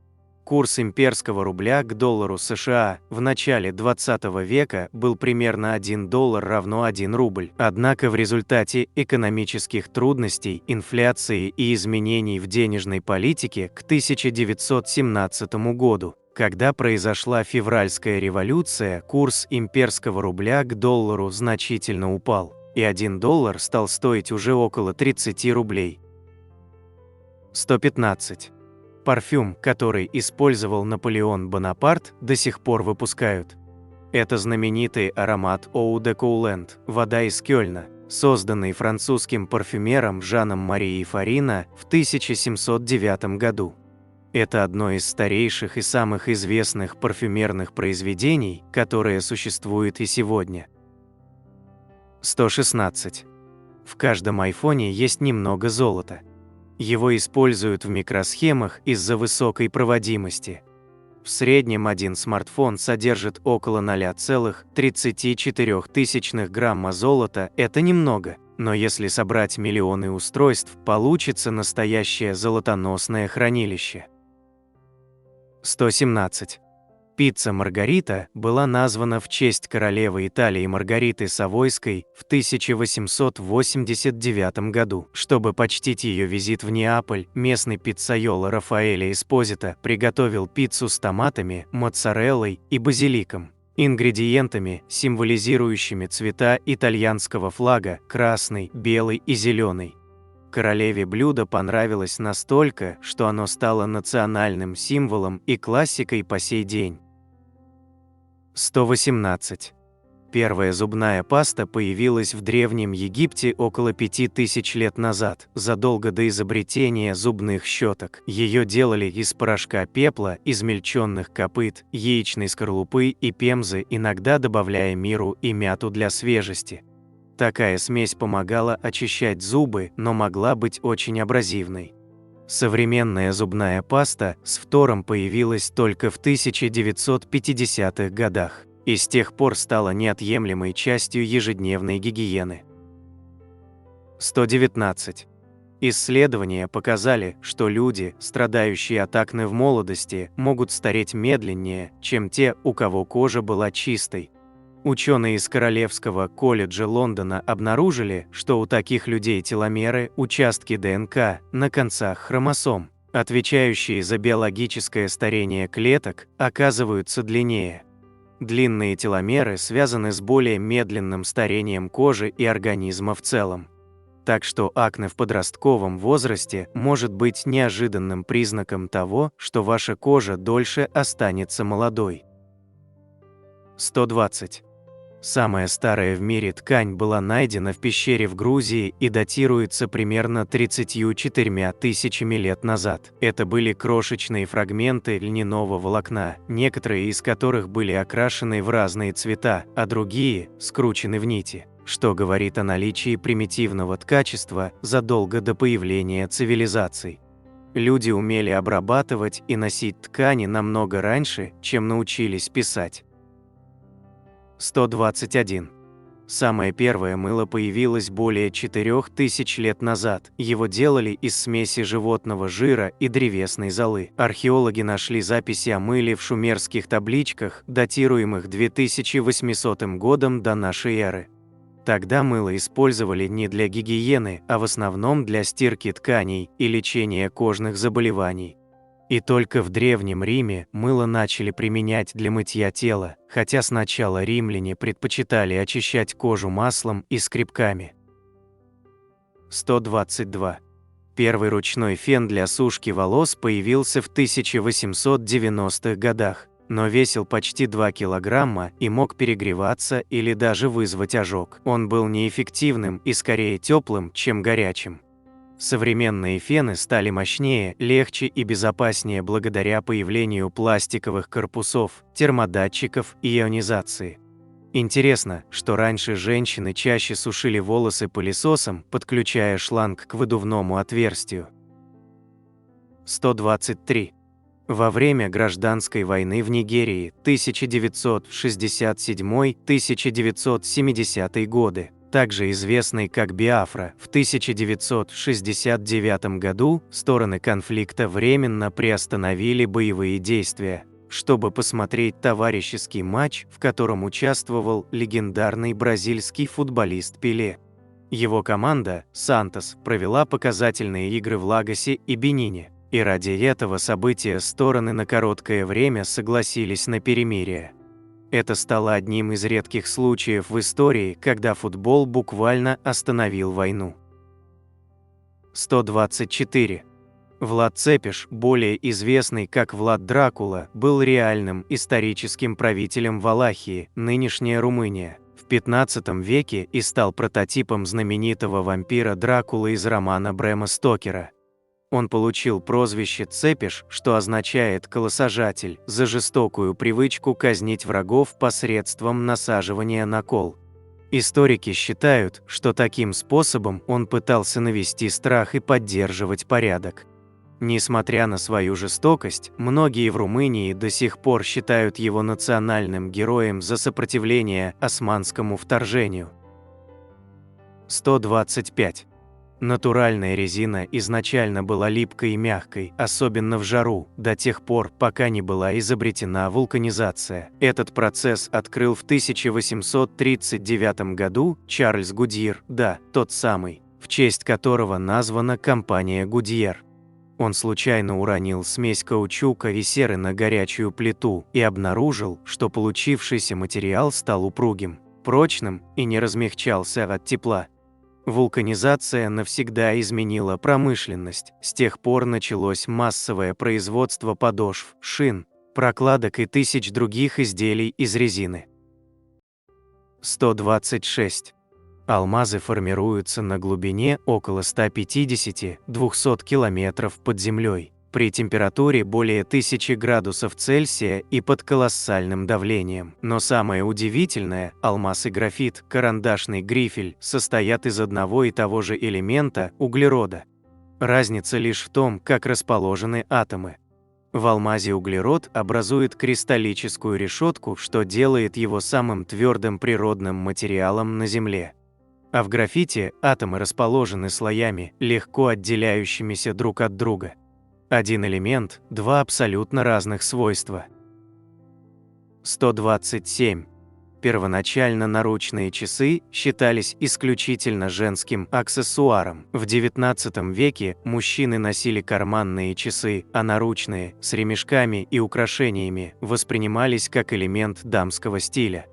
Курс имперского рубля к доллару США в начале 20 века был примерно 1 доллар равно 1 рубль. Однако в результате экономических трудностей, инфляции и изменений в денежной политике к 1917 году, когда произошла февральская революция, курс имперского рубля к доллару значительно упал, и 1 доллар стал стоить уже около 30 рублей. 115. Парфюм, который использовал Наполеон Бонапарт, до сих пор выпускают. Это знаменитый аромат Eau de Cologne, вода из Кёльна, созданный французским парфюмером Жаном Марией Фарино в 1709 году. Это одно из старейших и самых известных парфюмерных произведений, которое существует и сегодня. 116. В каждом айфоне есть немного золота. Его используют в микросхемах из-за высокой проводимости. В среднем один смартфон содержит около 0,34 грамма золота, это немного, но если собрать миллионы устройств, получится настоящее золотоносное хранилище. 117. Пицца Маргарита была названа в честь королевы Италии Маргариты Савойской в 1889 году. Чтобы почтить ее визит в Неаполь, местный пиццайоло Рафаэле Эспозито приготовил пиццу с томатами, моцареллой и базиликом, ингредиентами, символизирующими цвета итальянского флага – красный, белый и зеленый. Королеве блюдо понравилось настолько, что оно стало национальным символом и классикой по сей день. 118. Первая зубная паста появилась в Древнем Египте около 5000 лет назад, задолго до изобретения зубных щеток. Ее делали из порошка пепла, измельченных копыт, яичной скорлупы и пемзы, иногда добавляя миру и мяту для свежести. Такая смесь помогала очищать зубы, но могла быть очень абразивной. Современная зубная паста с фтором появилась только в 1950-х годах и с тех пор стала неотъемлемой частью ежедневной гигиены. 119. Исследования показали, что люди, страдающие от акне в молодости, могут стареть медленнее, чем те, у кого кожа была чистой. Ученые из Королевского колледжа Лондона обнаружили, что у таких людей теломеры, участки ДНК на концах хромосом, отвечающие за биологическое старение клеток, оказываются длиннее. Длинные теломеры связаны с более медленным старением кожи и организма в целом. Так что акне в подростковом возрасте может быть неожиданным признаком того, что ваша кожа дольше останется молодой. 120. Самая старая в мире ткань была найдена в пещере в Грузии и датируется примерно 34 тысячами лет назад. Это были крошечные фрагменты льняного волокна, некоторые из которых были окрашены в разные цвета, а другие скручены в нити, что говорит о наличии примитивного ткачества задолго до появления цивилизаций. Люди умели обрабатывать и носить ткани намного раньше, чем научились писать. 121. Самое первое мыло появилось более 4000 лет назад. Его делали из смеси животного жира и древесной золы. Археологи нашли записи о мыле в шумерских табличках, датируемых 2800 годом до нашей эры. Тогда мыло использовали не для гигиены, а в основном для стирки тканей и лечения кожных заболеваний. И только в Древнем Риме мыло начали применять для мытья тела, хотя сначала римляне предпочитали очищать кожу маслом и скребками. 122. Первый ручной фен для сушки волос появился в 1890-х годах, но весил почти 2 килограмма и мог перегреваться или даже вызвать ожог. Он был неэффективным и скорее теплым, чем горячим. Современные фены стали мощнее, легче и безопаснее благодаря появлению пластиковых корпусов, термодатчиков и ионизации. Интересно, что раньше женщины чаще сушили волосы пылесосом, подключая шланг к выдувному отверстию. 123. Во время гражданской войны в Нигерии 1967-1970 годы, также известной как Биафра, в 1969 году стороны конфликта временно приостановили боевые действия, чтобы посмотреть товарищеский матч, в котором участвовал легендарный бразильский футболист Пеле. Его команда, Сантос, провела показательные игры в Лагосе и Бенине, и ради этого события стороны на короткое время согласились на перемирие. Это стало одним из редких случаев в истории, когда футбол буквально остановил войну. 124. Влад Цепиш, более известный как Влад Дракула, был реальным историческим правителем Валахии, нынешняя Румыния, в 15 веке и стал прототипом знаменитого вампира Дракулы из романа Брэма Стокера. Он получил прозвище Цепиш, что означает «колосожатель», за жестокую привычку казнить врагов посредством насаживания на кол. Историки считают, что таким способом он пытался навести страх и поддерживать порядок. Несмотря на свою жестокость, многие в Румынии до сих пор считают его национальным героем за сопротивление османскому вторжению. 125. Натуральная резина изначально была липкой и мягкой, особенно в жару, до тех пор, пока не была изобретена вулканизация. Этот процесс открыл в 1839 году Чарльз Гудьер, да, тот самый, в честь которого названа компания Гудьер. Он случайно уронил смесь каучука и серы на горячую плиту и обнаружил, что получившийся материал стал упругим, прочным и не размягчался от тепла. Вулканизация навсегда изменила промышленность. С тех пор началось массовое производство подошв, шин, прокладок и тысяч других изделий из резины. 126. Алмазы формируются на глубине около 150-200 километров под землей. при температуре более 1000 градусов Цельсия и под колоссальным давлением. Но самое удивительное, алмаз и графит, карандашный грифель, состоят из одного и того же элемента – углерода. Разница лишь в том, как расположены атомы. В алмазе углерод образует кристаллическую решетку, что делает его самым твердым природным материалом на Земле. А в графите атомы расположены слоями, легко отделяющимися друг от друга. Один элемент – два абсолютно разных свойства. 127. Первоначально наручные часы считались исключительно женским аксессуаром. В XIX веке мужчины носили карманные часы, а наручные, с ремешками и украшениями, воспринимались как элемент дамского стиля.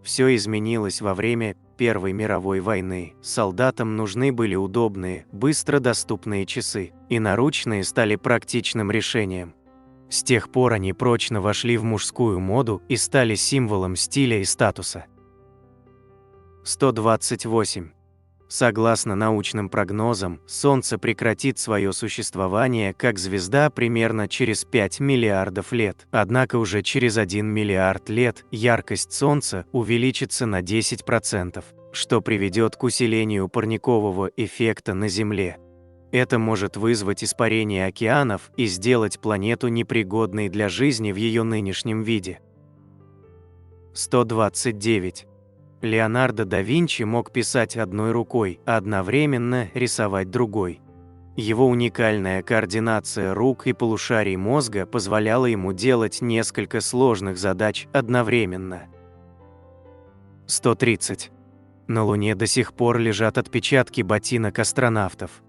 Все изменилось во время Первой мировой войны. Солдатам нужны были удобные, быстро доступные часы, и наручные стали практичным решением. С тех пор они прочно вошли в мужскую моду и стали символом стиля и статуса. 128. Согласно научным прогнозам, Солнце прекратит свое существование как звезда примерно через 5 миллиардов лет. Однако уже через 1 миллиард лет яркость Солнца увеличится на 10%, что приведет к усилению парникового эффекта на Земле. Это может вызвать испарение океанов и сделать планету непригодной для жизни в ее нынешнем виде. 129. Леонардо да Винчи мог писать одной рукой, а одновременно рисовать другой. Его уникальная координация рук и полушарий мозга позволяла ему делать несколько сложных задач одновременно. 130. На Луне до сих пор лежат отпечатки ботинок астронавтов.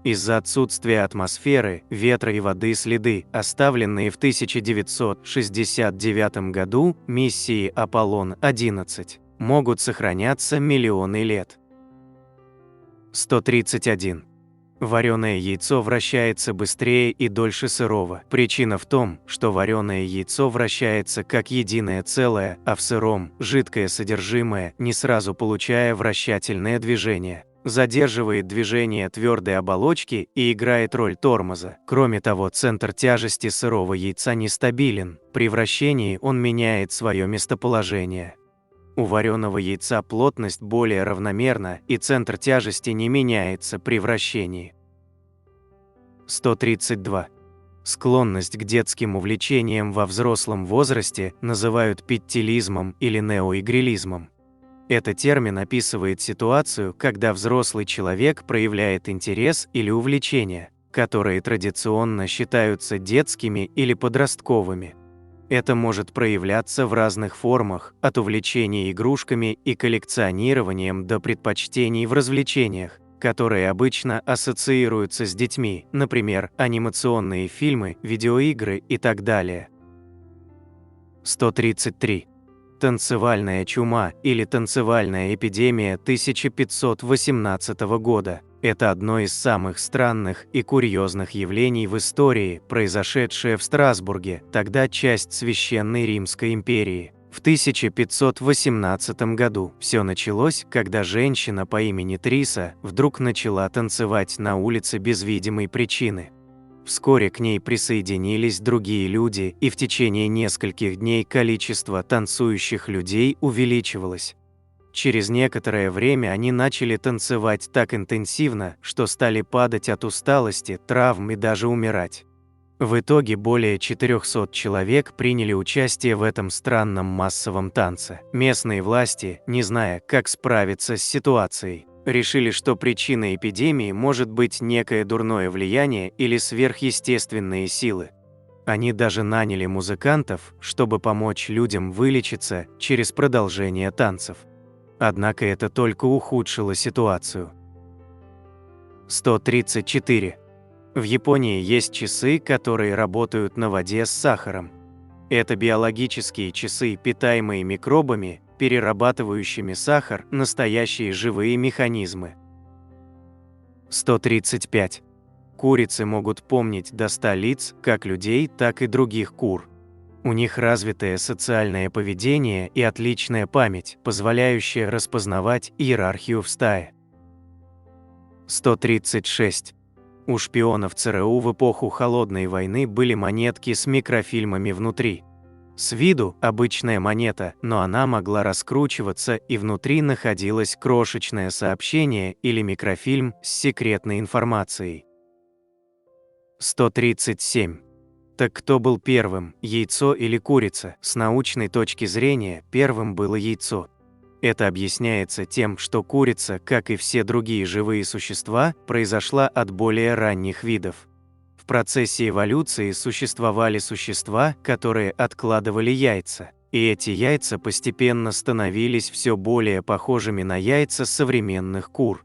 Из-за отсутствия атмосферы, ветра и воды следы, оставленные в 1969 году миссией Аполлон-11, могут сохраняться миллионы лет. 131. Вареное яйцо вращается быстрее и дольше сырого. Причина в том, что вареное яйцо вращается как единое целое, а в сыром – жидкое содержимое, не сразу получая вращательное движение. Задерживает движение твердой оболочки и играет роль тормоза. Кроме того, центр тяжести сырого яйца нестабилен. При вращении он меняет свое местоположение. У вареного яйца плотность более равномерна, и центр тяжести не меняется при вращении. 132. Склонность к детским увлечениям во взрослом возрасте называют петтилизмом или неоигрелизмом. Этот термин описывает ситуацию, когда взрослый человек проявляет интерес или увлечение, которые традиционно считаются детскими или подростковыми. Это может проявляться в разных формах, от увлечения игрушками и коллекционированием до предпочтений в развлечениях, которые обычно ассоциируются с детьми, например, анимационные фильмы, видеоигры и так далее. 133. Танцевальная чума или танцевальная эпидемия 1518 года – это одно из самых странных и курьезных явлений в истории, произошедшее в Страсбурге, тогда часть Священной Римской империи. В 1518 году все началось, когда женщина по имени Триса вдруг начала танцевать на улице без видимой причины. Вскоре к ней присоединились другие люди, и в течение нескольких дней количество танцующих людей увеличивалось. Через некоторое время они начали танцевать так интенсивно, что стали падать от усталости, травм и даже умирать. В итоге более 400 человек приняли участие в этом странном массовом танце. Местные власти, не зная, как справиться с ситуацией, решили, что причиной эпидемии может быть некое дурное влияние или сверхъестественные силы. Они даже наняли музыкантов, чтобы помочь людям вылечиться через продолжение танцев. Однако это только ухудшило ситуацию. 134. В Японии есть часы, которые работают на воде с сахаром. Это биологические часы, питаемые микробами, перерабатывающими сахар, настоящие живые механизмы. 135. Курицы могут помнить до 100 лиц, как людей, так и других кур. У них развитое социальное поведение и отличная память, позволяющая распознавать иерархию в стае. 136. У шпионов ЦРУ в эпоху Холодной войны были монетки с микрофильмами внутри. С виду обычная монета, но она могла раскручиваться, и внутри находилось крошечное сообщение или микрофильм с секретной информацией. 137. Так кто был первым, яйцо или курица? С научной точки зрения, первым было яйцо. Это объясняется тем, что курица, как и все другие живые существа, произошла от более ранних видов. В процессе эволюции существовали существа, которые откладывали яйца, и эти яйца постепенно становились все более похожими на яйца современных кур.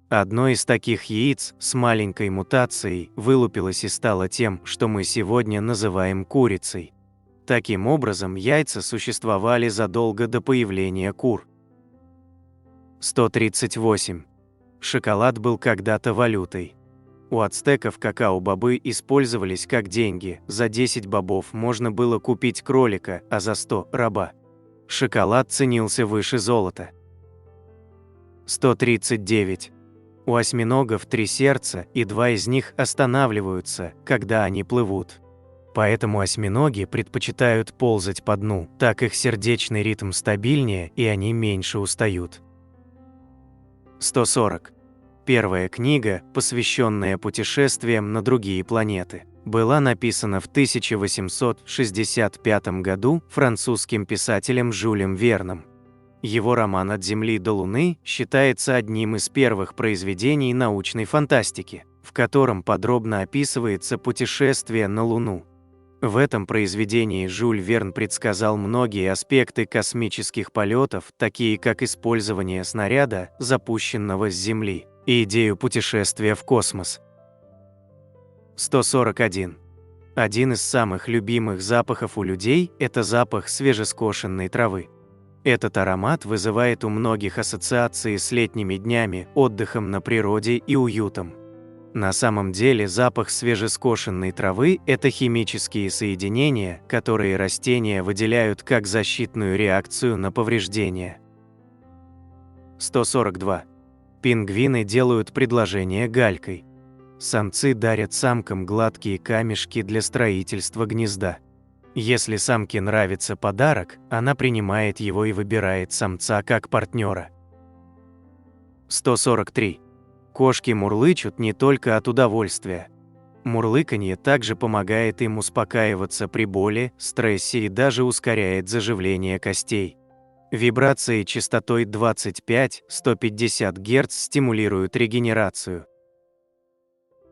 Одно из таких яиц с маленькой мутацией вылупилось и стало тем, что мы сегодня называем курицей. Таким образом, яйца существовали задолго до появления кур. 138. Шоколад был когда-то валютой. У ацтеков какао-бобы использовались как деньги. За 10 бобов можно было купить кролика, а за 100 – раба. Шоколад ценился выше золота. 139. У осьминогов 3 сердца, и 2 из них останавливаются, когда они плывут. Поэтому осьминоги предпочитают ползать по дну, так их сердечный ритм стабильнее, и они меньше устают. 140. Первая книга, посвященная путешествиям на другие планеты, была написана в 1865 году французским писателем Жюлем Верном. Его роман «От Земли до Луны» считается одним из первых произведений научной фантастики, в котором подробно описывается путешествие на Луну. В этом произведении Жюль Верн предсказал многие аспекты космических полетов, такие как использование снаряда, запущенного с Земли, и идею путешествия в космос. 141. Один из самых любимых запахов у людей – это запах свежескошенной травы. Этот аромат вызывает у многих ассоциации с летними днями, отдыхом на природе и уютом. На самом деле запах свежескошенной травы – это химические соединения, которые растения выделяют как защитную реакцию на повреждения. 142. Пингвины делают предложение галькой. Самцы дарят самкам гладкие камешки для строительства гнезда. Если самке нравится подарок, она принимает его и выбирает самца как партнера. 143. Кошки мурлычут не только от удовольствия. Мурлыканье также помогает им успокаиваться при боли, стрессе и даже ускоряет заживление костей. Вибрации частотой 25-150 Гц стимулируют регенерацию.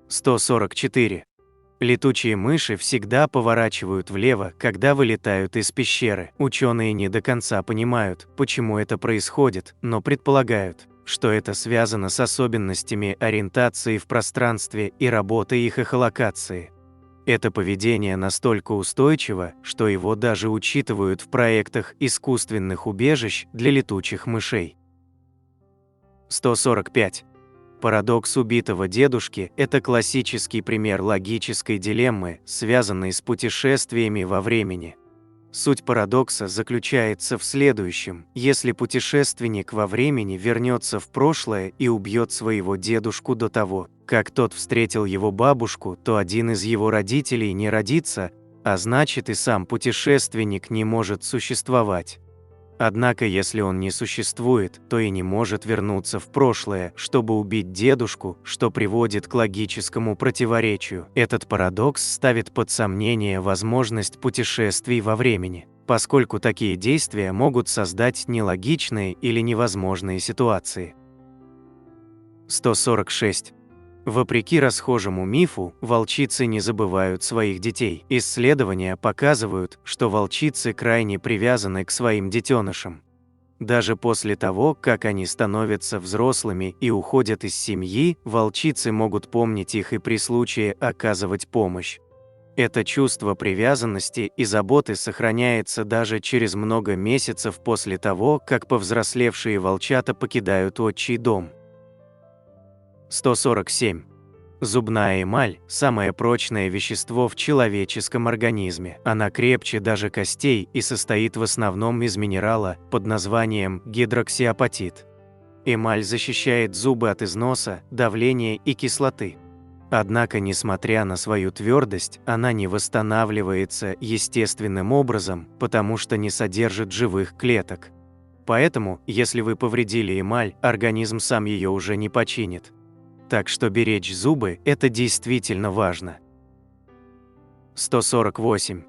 144. Летучие мыши всегда поворачивают влево, когда вылетают из пещеры. Ученые не до конца понимают, почему это происходит, но предполагают, что это связано с особенностями ориентации в пространстве и работы их эхолокации. Это поведение настолько устойчиво, что его даже учитывают в проектах искусственных убежищ для летучих мышей. 145. Парадокс убитого дедушки – это классический пример логической дилеммы, связанной с путешествиями во времени. Суть парадокса заключается в следующем: если путешественник во времени вернется в прошлое и убьет своего дедушку до того, как тот встретил его бабушку, то один из его родителей не родится, а значит и сам путешественник не может существовать. Однако, если он не существует, то и не может вернуться в прошлое, чтобы убить дедушку, что приводит к логическому противоречию. Этот парадокс ставит под сомнение возможность путешествий во времени, поскольку такие действия могут создать нелогичные или невозможные ситуации. 146. Вопреки расхожему мифу, волчицы не забывают своих детей. Исследования показывают, что волчицы крайне привязаны к своим детенышам. Даже после того, как они становятся взрослыми и уходят из семьи, волчицы могут помнить их и при случае оказывать помощь. Это чувство привязанности и заботы сохраняется даже через много месяцев после того, как повзрослевшие волчата покидают отчий дом. 147. Зубная эмаль – самое прочное вещество в человеческом организме. Она крепче даже костей и состоит в основном из минерала под названием гидроксиапатит. Эмаль защищает зубы от износа, давления и кислоты. Однако, несмотря на свою твердость, она не восстанавливается естественным образом, потому что не содержит живых клеток. Поэтому, если вы повредили эмаль, организм сам ее уже не починит. Так что беречь зубы – это действительно важно. 148.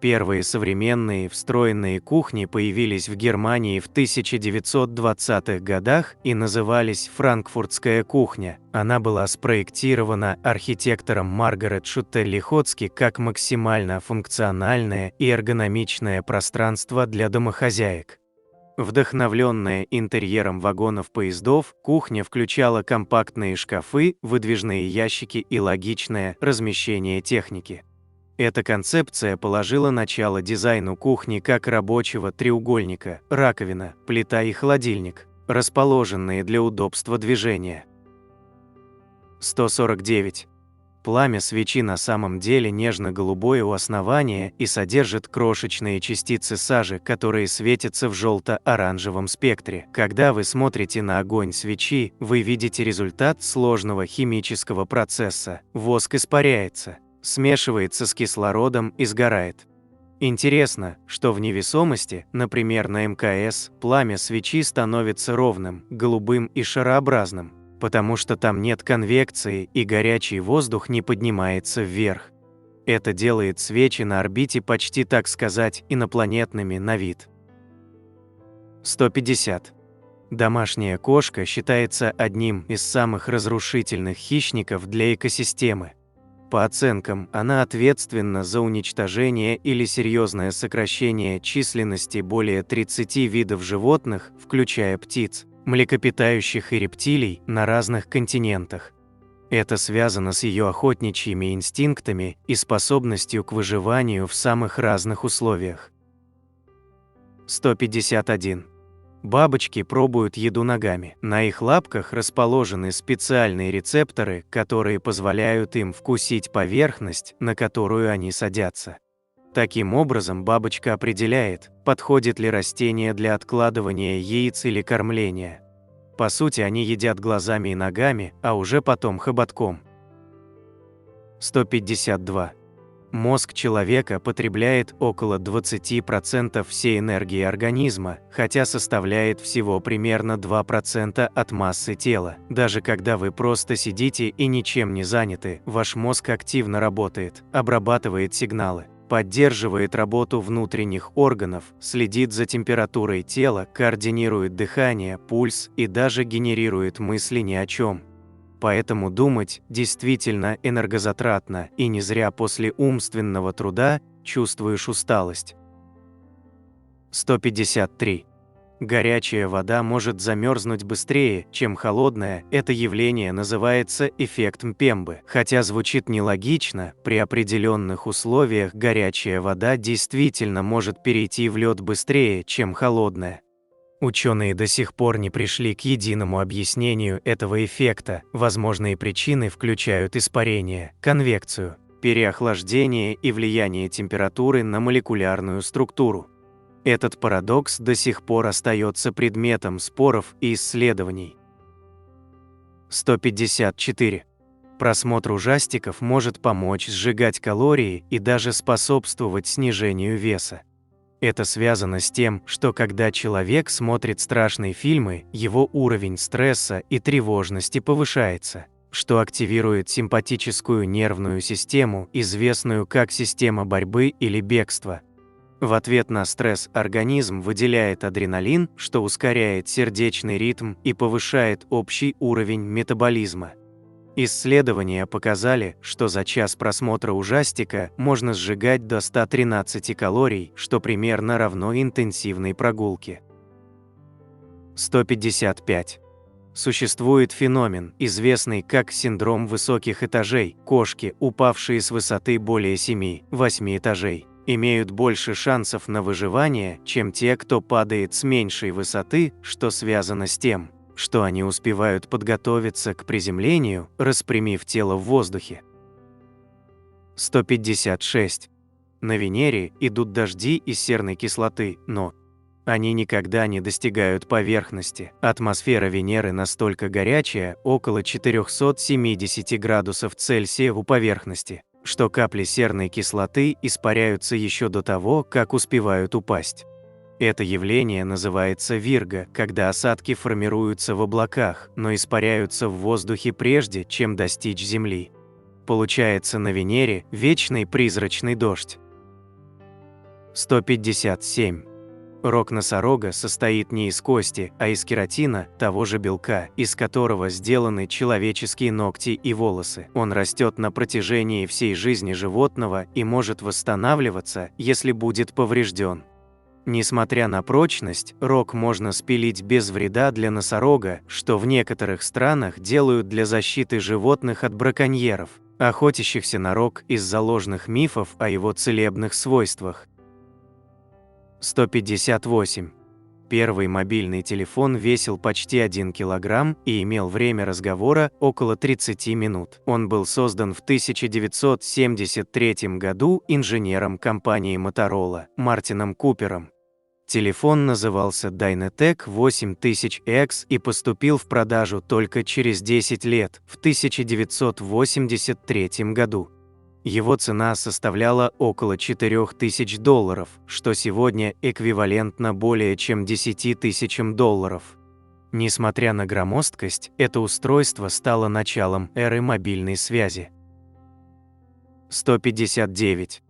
Первые современные встроенные кухни появились в Германии в 1920-х годах и назывались «Франкфуртская кухня». Она была спроектирована архитектором Маргарет Шутте-Лихоцки как максимально функциональное и эргономичное пространство для домохозяек. Вдохновленная интерьером вагонов поездов, кухня включала компактные шкафы, выдвижные ящики и логичное размещение техники. Эта концепция положила начало дизайну кухни как рабочего треугольника: раковина, плита и холодильник, расположенные для удобства движения. 149. Пламя свечи на самом деле нежно-голубое у основания и содержит крошечные частицы сажи, которые светятся в желто-оранжевом спектре. Когда вы смотрите на огонь свечи, вы видите результат сложного химического процесса. Воск испаряется, смешивается с кислородом и сгорает. Интересно, что в невесомости, например на МКС, пламя свечи становится ровным, голубым и шарообразным, потому что там нет конвекции и горячий воздух не поднимается вверх. Это делает свечи на орбите почти, так сказать, инопланетными на вид. 150. Домашняя кошка считается одним из самых разрушительных хищников для экосистемы. По оценкам, она ответственна за уничтожение или серьезное сокращение численности более 30 видов животных, включая птиц, млекопитающих и рептилий, на разных континентах. Это связано с ее охотничьими инстинктами и способностью к выживанию в самых разных условиях. 151. Бабочки пробуют еду ногами. На их лапках расположены специальные рецепторы, которые позволяют им вкусить поверхность, на которую они садятся. Таким образом, бабочка определяет, подходит ли растение для откладывания яиц или кормления. По сути, они едят глазами и ногами, а уже потом хоботком. 152. Мозг человека потребляет около 20% всей энергии организма, хотя составляет всего примерно 2% от массы тела. Даже когда вы просто сидите и ничем не заняты, ваш мозг активно работает, обрабатывает сигналы, поддерживает работу внутренних органов, следит за температурой тела, координирует дыхание, пульс и даже генерирует мысли ни о чем. Поэтому думать действительно энергозатратно, и не зря после умственного труда чувствуешь усталость. 153. Горячая вода может замерзнуть быстрее, чем холодная. Это явление называется эффект Мпембы. Хотя звучит нелогично, при определенных условиях горячая вода действительно может перейти в лед быстрее, чем холодная. Ученые до сих пор не пришли к единому объяснению этого эффекта. Возможные причины включают испарение, конвекцию, переохлаждение и влияние температуры на молекулярную структуру. Этот парадокс до сих пор остается предметом споров и исследований. 154. Просмотр ужастиков может помочь сжигать калории и даже способствовать снижению веса. Это связано с тем, что когда человек смотрит страшные фильмы, его уровень стресса и тревожности повышается, что активирует симпатическую нервную систему, известную как система борьбы или бегства. В ответ на стресс организм выделяет адреналин, что ускоряет сердечный ритм и повышает общий уровень метаболизма. Исследования показали, что за час просмотра ужастика можно сжигать до 113 калорий, что примерно равно интенсивной прогулке. 155. Существует феномен, известный как синдром высоких этажей. Кошки, упавшие с высоты более 7-8 этажей, имеют больше шансов на выживание, чем те, кто падает с меньшей высоты, что связано с тем, что они успевают подготовиться к приземлению, распрямив тело в воздухе. 156. На Венере идут дожди из серной кислоты, но Они никогда не достигают поверхности. Атмосфера Венеры настолько горячая, около 470 градусов Цельсия у поверхности, что капли серной кислоты испаряются еще до того, как успевают упасть. Это явление называется вирго, когда осадки формируются в облаках, но испаряются в воздухе прежде, чем достичь Земли. Получается на Венере вечный призрачный дождь. 157. Рог носорога состоит не из кости, а из кератина, того же белка, из которого сделаны человеческие ногти и волосы. Он растет на протяжении всей жизни животного и может восстанавливаться, если будет поврежден. Несмотря на прочность, рог можно спилить без вреда для носорога, что в некоторых странах делают для защиты животных от браконьеров, охотящихся на рог из-за ложных мифов о его целебных свойствах. 158. Первый мобильный телефон весил почти 1 килограмм и имел время разговора около 30 минут. Он был создан в 1973 году инженером компании Motorola Мартином Купером. Телефон назывался Dynatec 8000X и поступил в продажу только через 10 лет, в 1983 году. Его цена составляла около $4000, что сегодня эквивалентно более чем 10 тысячам долларов. Несмотря на громоздкость, это устройство стало началом эры мобильной связи. 159.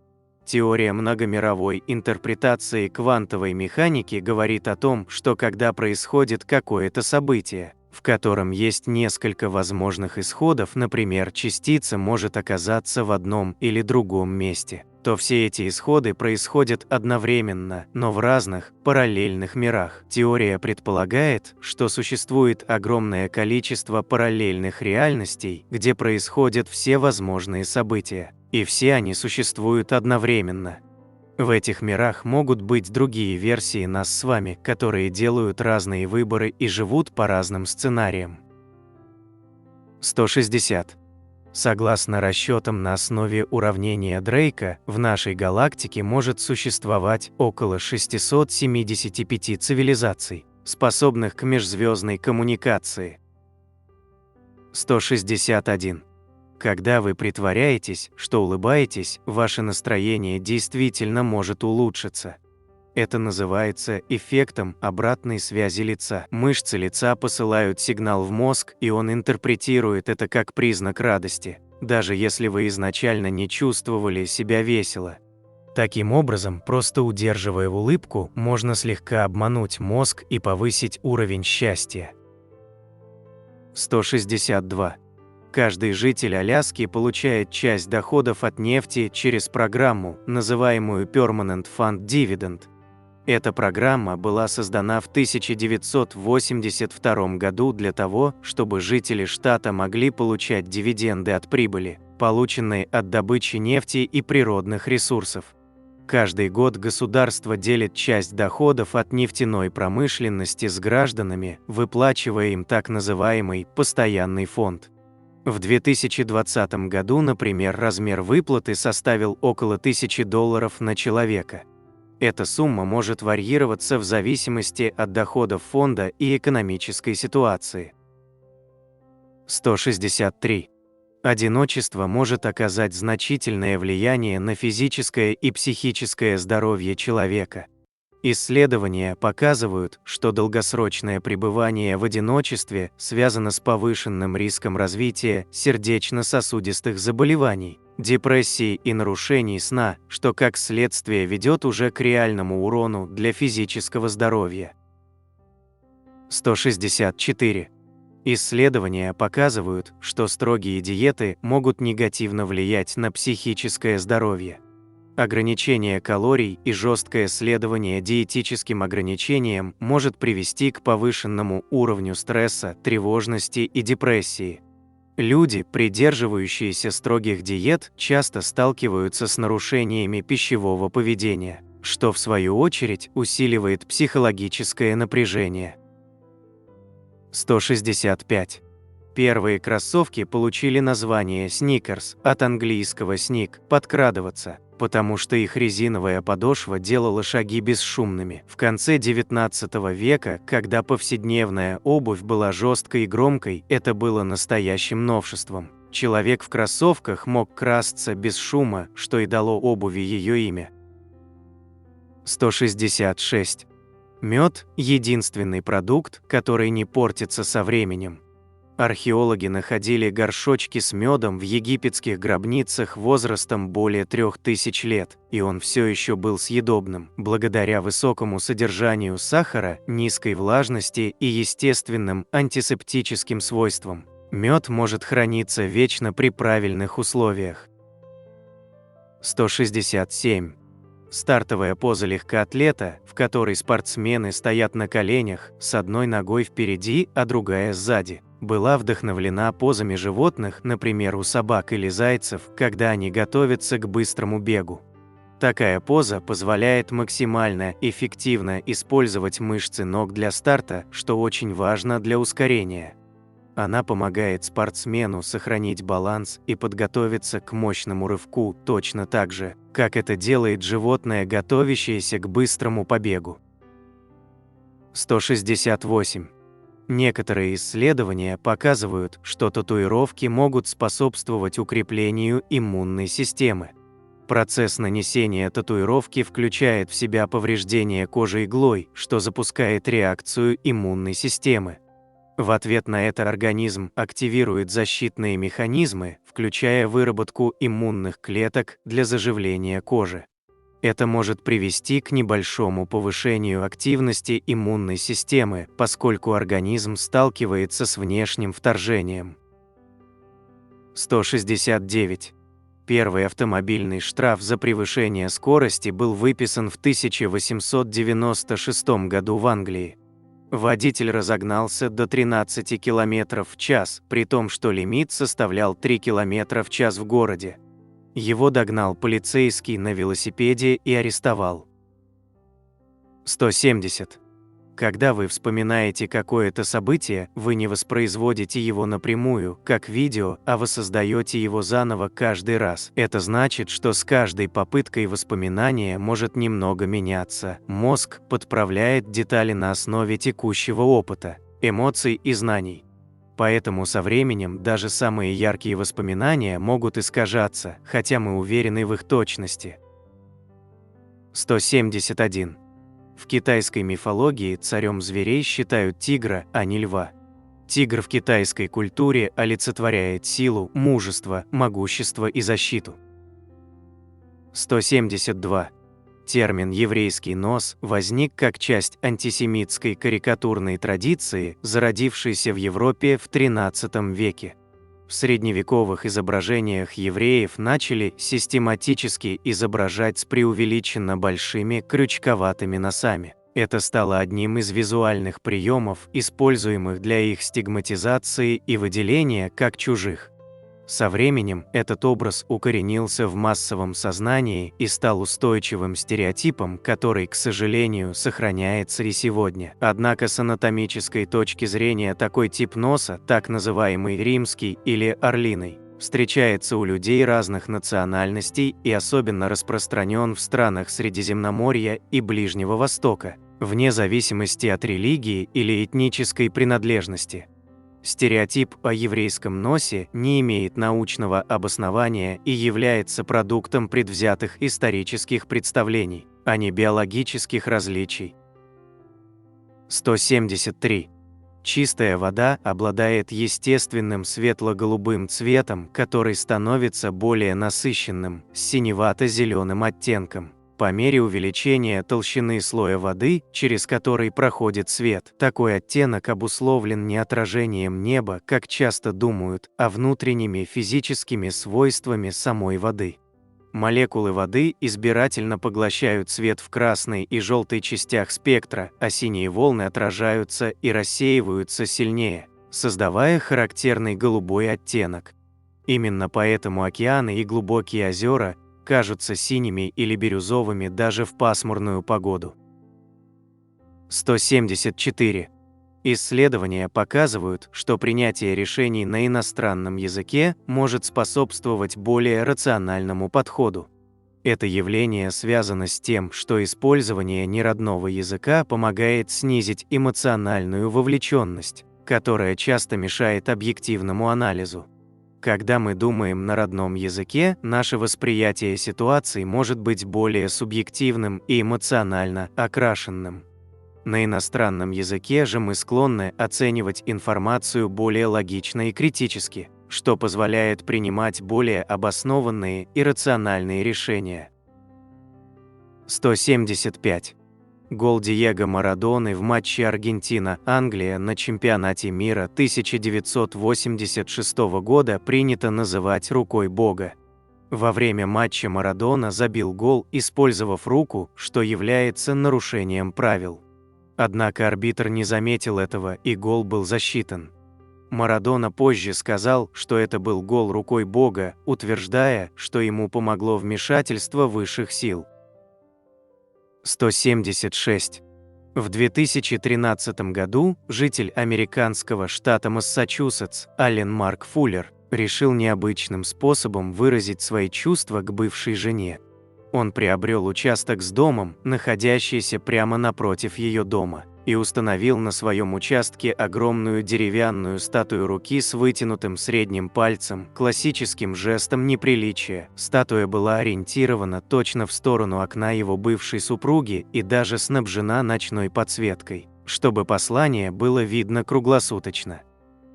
Теория многомировой интерпретации квантовой механики говорит о том, что когда происходит какое-то событие, в котором есть несколько возможных исходов, например, частица может оказаться в одном или другом месте, то все эти исходы происходят одновременно, но в разных, параллельных мирах. Теория предполагает, что существует огромное количество параллельных реальностей, где происходят все возможные события, и все они существуют одновременно. В этих мирах могут быть другие версии нас с вами, которые делают разные выборы и живут по разным сценариям. 160. Согласно расчетам на основе уравнения Дрейка, в нашей галактике может существовать около 675 цивилизаций, способных к межзвездной коммуникации. 161. Когда вы притворяетесь, что улыбаетесь, ваше настроение действительно может улучшиться. Это называется эффектом обратной связи лица. Мышцы лица посылают сигнал в мозг, и он интерпретирует это как признак радости, даже если вы изначально не чувствовали себя весело. Таким образом, просто удерживая улыбку, можно слегка обмануть мозг и повысить уровень счастья. 162. Каждый житель Аляски получает часть доходов от нефти через программу, называемую Permanent Fund Dividend. Эта программа была создана в 1982 году для того, чтобы жители штата могли получать дивиденды от прибыли, полученной от добычи нефти и природных ресурсов. Каждый год государство делит часть доходов от нефтяной промышленности с гражданами, выплачивая им так называемый «постоянный фонд». В 2020 году, например, размер выплаты составил около $1000 на человека. Эта сумма может варьироваться в зависимости от доходов фонда и экономической ситуации. 163. Одиночество может оказать значительное влияние на физическое и психическое здоровье человека. Исследования показывают, что долгосрочное пребывание в одиночестве связано с повышенным риском развития сердечно-сосудистых заболеваний, депрессии и нарушений сна, что как следствие ведет уже к реальному урону для физического здоровья. 164. Исследования показывают, что строгие диеты могут негативно влиять на психическое здоровье. Ограничение калорий и жесткое следование диетическим ограничениям может привести к повышенному уровню стресса, тревожности и депрессии. Люди, придерживающиеся строгих диет, часто сталкиваются с нарушениями пищевого поведения, что в свою очередь усиливает психологическое напряжение. 165. Первые кроссовки получили название Sneakers от английского sneak – подкрадываться. потому что их резиновая подошва делала шаги бесшумными. В конце XIX века, когда повседневная обувь была жесткой и громкой, это было настоящим новшеством. Человек в кроссовках мог красться без шума, что и дало обуви ее имя. 166. Мед – единственный продукт, который не портится со временем. Археологи находили горшочки с медом в египетских гробницах возрастом более 3000 лет, и он все еще был съедобным, благодаря высокому содержанию сахара, низкой влажности и естественным антисептическим свойствам. Мед может храниться вечно при правильных условиях. 167. Стартовая поза легкоатлета, в которой спортсмены стоят на коленях, с одной ногой впереди, а другая сзади, была вдохновлена позами животных, например, у собак или зайцев, когда они готовятся к быстрому бегу. Такая поза позволяет максимально эффективно использовать мышцы ног для старта, что очень важно для ускорения. Она помогает спортсмену сохранить баланс и подготовиться к мощному рывку точно так же, как это делает животное, готовящееся к быстрому побегу. 168. Некоторые исследования показывают, что татуировки могут способствовать укреплению иммунной системы. Процесс нанесения татуировки включает в себя повреждение кожи иглой, что запускает реакцию иммунной системы. В ответ на это организм активирует защитные механизмы, включая выработку иммунных клеток для заживления кожи. Это может привести к небольшому повышению активности иммунной системы, поскольку организм сталкивается с внешним вторжением. 169. Первый автомобильный штраф за превышение скорости был выписан в 1896 году в Англии. Водитель разогнался до 13 км в час, при том, что лимит составлял 3 км в час в городе. Его догнал полицейский на велосипеде и арестовал. 170. Когда вы вспоминаете какое-то событие, вы не воспроизводите его напрямую, как видео, а воссоздаете его заново каждый раз. Это значит, что с каждой попыткой воспоминания может немного меняться. Мозг подправляет детали на основе текущего опыта, эмоций и знаний. Поэтому со временем даже самые яркие воспоминания могут искажаться, хотя мы уверены в их точности. 171. В китайской мифологии царем зверей считают тигра, а не льва. Тигр в китайской культуре олицетворяет силу, мужество, могущество и защиту. 172. Термин «еврейский нос» возник как часть антисемитской карикатурной традиции, зародившейся в Европе в XIII веке. В средневековых изображениях евреев начали систематически изображать с преувеличенно большими крючковатыми носами. Это стало одним из визуальных приемов, используемых для их стигматизации и выделения как чужих. Со временем этот образ укоренился в массовом сознании и стал устойчивым стереотипом, который, к сожалению, сохраняется и сегодня. Однако с анатомической точки зрения такой тип носа, так называемый римский или орлиный, встречается у людей разных национальностей и особенно распространен в странах Средиземноморья и Ближнего Востока, вне зависимости от религии или этнической принадлежности. Стереотип о еврейском носе не имеет научного обоснования и является продуктом предвзятых исторических представлений, а не биологических различий. 173. Чистая вода обладает естественным светло-голубым цветом, который становится более насыщенным, с синевато-зеленым оттенком. По мере увеличения толщины слоя воды, через который проходит свет, такой оттенок обусловлен не отражением неба, как часто думают, а внутренними физическими свойствами самой воды. Молекулы воды избирательно поглощают свет в красной и желтой частях спектра, а синие волны отражаются и рассеиваются сильнее, создавая характерный голубой оттенок. Именно поэтому океаны и глубокие озера кажутся синими или бирюзовыми даже в пасмурную погоду. 174. Исследования показывают, что принятие решений на иностранном языке может способствовать более рациональному подходу. Это явление связано с тем, что использование неродного языка помогает снизить эмоциональную вовлеченность, которая часто мешает объективному анализу. Когда мы думаем на родном языке, наше восприятие ситуации может быть более субъективным и эмоционально окрашенным. На иностранном языке же мы склонны оценивать информацию более логично и критически, что позволяет принимать более обоснованные и рациональные решения. 175. Гол Диего Марадоны в матче Аргентина-Англия на чемпионате мира 1986 года принято называть «рукой Бога». Во время матча Марадона забил гол, использовав руку, что является нарушением правил. Однако арбитр не заметил этого, и гол был засчитан. Марадона позже сказал, что это был гол рукой Бога, утверждая, что ему помогло вмешательство высших сил. 176. В 2013 году житель американского штата Массачусетс Аллен Марк Фуллер решил необычным способом выразить свои чувства к бывшей жене. Он приобрел участок с домом, находящийся прямо напротив ее дома, и установил на своем участке огромную деревянную статую руки с вытянутым средним пальцем, классическим жестом неприличия. Статуя была ориентирована точно в сторону окна его бывшей супруги и даже снабжена ночной подсветкой, чтобы послание было видно круглосуточно.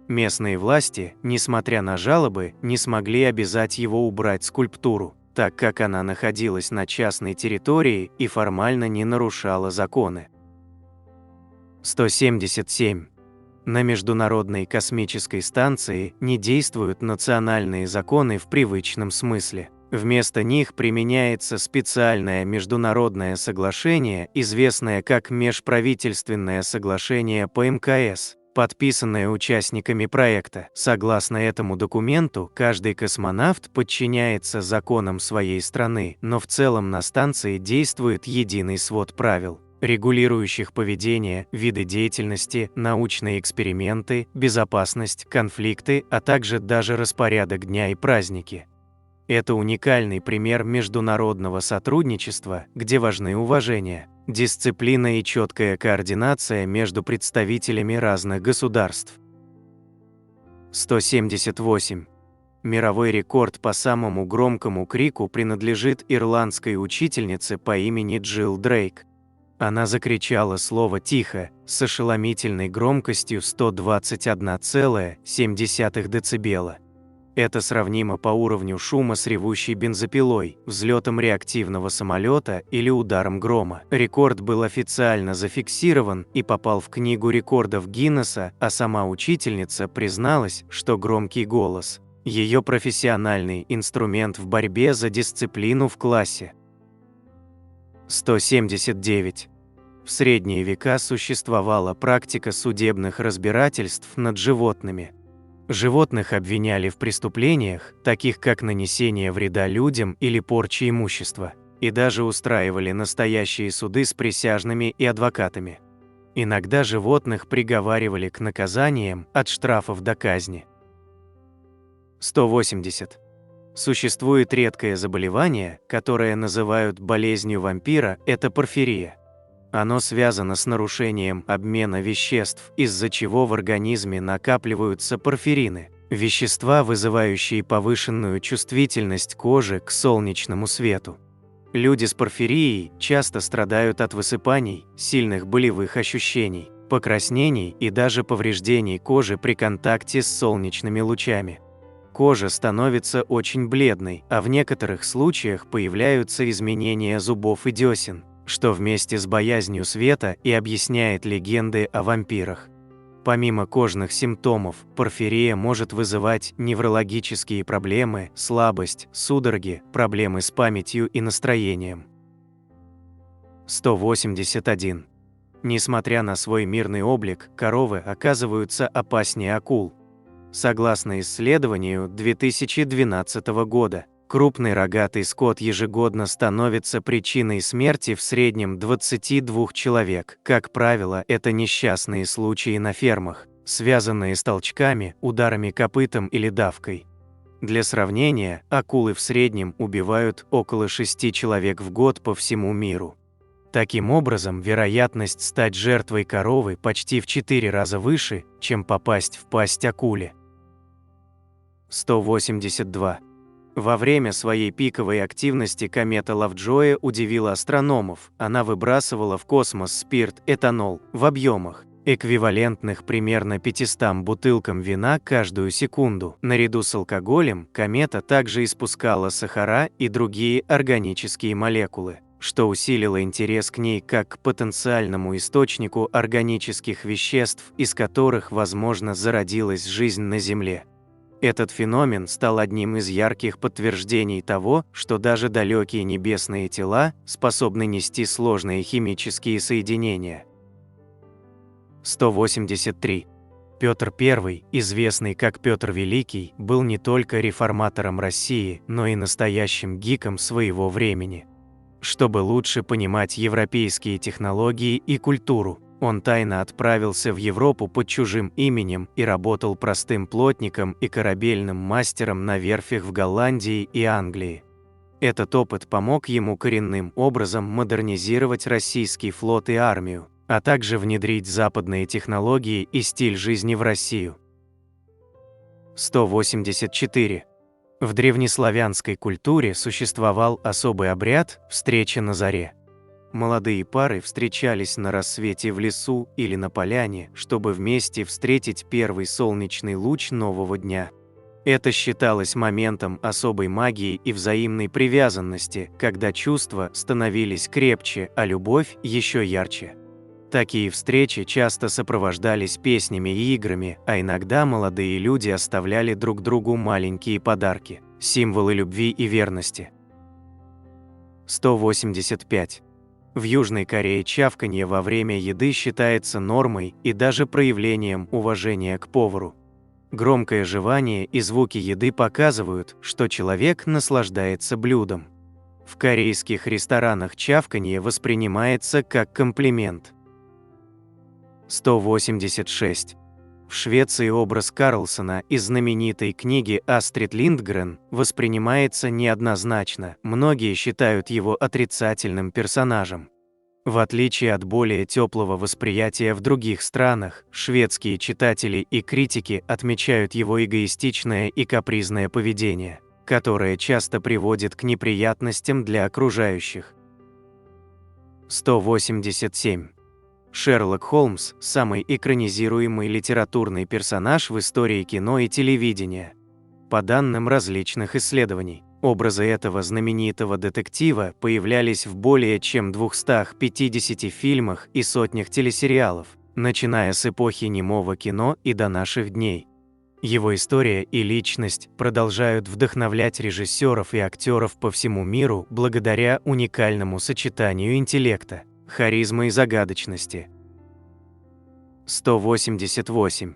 Местные власти, несмотря на жалобы, не смогли обязать его убрать скульптуру, так как она находилась на частной территории и формально не нарушала законы. 177. На Международной космической станции не действуют национальные законы в привычном смысле. Вместо них применяется специальное международное соглашение, известное как Межправительственное соглашение по МКС, подписанное участниками проекта. Согласно этому документу, каждый космонавт подчиняется законам своей страны, но в целом на станции действует единый свод правил, регулирующих поведение, виды деятельности, научные эксперименты, безопасность, конфликты, а также даже распорядок дня и праздники. Это уникальный пример международного сотрудничества, где важны уважение, дисциплина и четкая координация между представителями разных государств. 178. Мировой рекорд по самому громкому крику принадлежит ирландской учительнице по имени Джилл Дрейк. Она закричала слово «тихо» с ошеломительной громкостью 121,7 дБ. Это сравнимо по уровню шума с ревущей бензопилой, взлетом реактивного самолета или ударом грома. Рекорд был официально зафиксирован и попал в Книгу рекордов Гиннесса, а сама учительница призналась, что громкий голос – ее профессиональный инструмент в борьбе за дисциплину в классе. 179. В средние века существовала практика судебных разбирательств над животными. Животных обвиняли в преступлениях, таких как нанесение вреда людям или порча имущества, и даже устраивали настоящие суды с присяжными и адвокатами. Иногда животных приговаривали к наказаниям от штрафов до казни. 180. Существует редкое заболевание, которое называют болезнью вампира, это порфирия. Оно связано с нарушением обмена веществ, из-за чего в организме накапливаются порфирины, вещества, вызывающие повышенную чувствительность кожи к солнечному свету. Люди с порфирией часто страдают от высыпаний, сильных болевых ощущений, покраснений и даже повреждений кожи при контакте с солнечными лучами. Кожа становится очень бледной, а в некоторых случаях появляются изменения зубов и десен, что вместе с боязнью света и объясняет легенды о вампирах. Помимо кожных симптомов, порфирия может вызывать неврологические проблемы, слабость, судороги, проблемы с памятью и настроением. 181. Несмотря на свой мирный облик, коровы оказываются опаснее акул. Согласно исследованию 2012 года, крупный рогатый скот ежегодно становится причиной смерти в среднем 22 человек. Как правило, это несчастные случаи на фермах, связанные с толчками, ударами копытом или давкой. Для сравнения, акулы в среднем убивают около 6 человек в год по всему миру. Таким образом, вероятность стать жертвой коровы почти в 4 раза выше, чем попасть в пасть акуле. 182. Во время своей пиковой активности комета Лавджоя удивила астрономов. Она выбрасывала в космос спирт, этанол, в объемах, эквивалентных примерно 500 бутылкам вина каждую секунду. Наряду с алкоголем комета также испускала сахара и другие органические молекулы, что усилило интерес к ней как к потенциальному источнику органических веществ, из которых, возможно, зародилась жизнь на Земле. Этот феномен стал одним из ярких подтверждений того, что даже далекие небесные тела способны нести сложные химические соединения. 183. Петр I, известный как Петр Великий, был не только реформатором России, но и настоящим гиком своего времени. Чтобы лучше понимать европейские технологии и культуру, он тайно отправился в Европу под чужим именем и работал простым плотником и корабельным мастером на верфях в Голландии и Англии. Этот опыт помог ему коренным образом модернизировать российский флот и армию, а также внедрить западные технологии и стиль жизни в Россию. 184. В древнеславянской культуре существовал особый обряд «встреча на заре». Молодые пары встречались на рассвете в лесу или на поляне, чтобы вместе встретить первый солнечный луч нового дня. Это считалось моментом особой магии и взаимной привязанности, когда чувства становились крепче, а любовь еще ярче. Такие встречи часто сопровождались песнями и играми, а иногда молодые люди оставляли друг другу маленькие подарки, символы любви и верности. 185. В Южной Корее чавканье во время еды считается нормой и даже проявлением уважения к повару. Громкое жевание и звуки еды показывают, что человек наслаждается блюдом. В корейских ресторанах чавканье воспринимается как комплимент. 186. В Швеции образ Карлсона из знаменитой книги Астрид Линдгрен воспринимается неоднозначно, многие считают его отрицательным персонажем. В отличие от более теплого восприятия в других странах, шведские читатели и критики отмечают его эгоистичное и капризное поведение, которое часто приводит к неприятностям для окружающих. 187. Шерлок Холмс – самый экранизируемый литературный персонаж в истории кино и телевидения. По данным различных исследований, образы этого знаменитого детектива появлялись в более чем 250 фильмах и сотнях телесериалов, начиная с эпохи немого кино и до наших дней. Его история и личность продолжают вдохновлять режиссеров и актеров по всему миру благодаря уникальному сочетанию интеллекта, харизмы и загадочности. 188.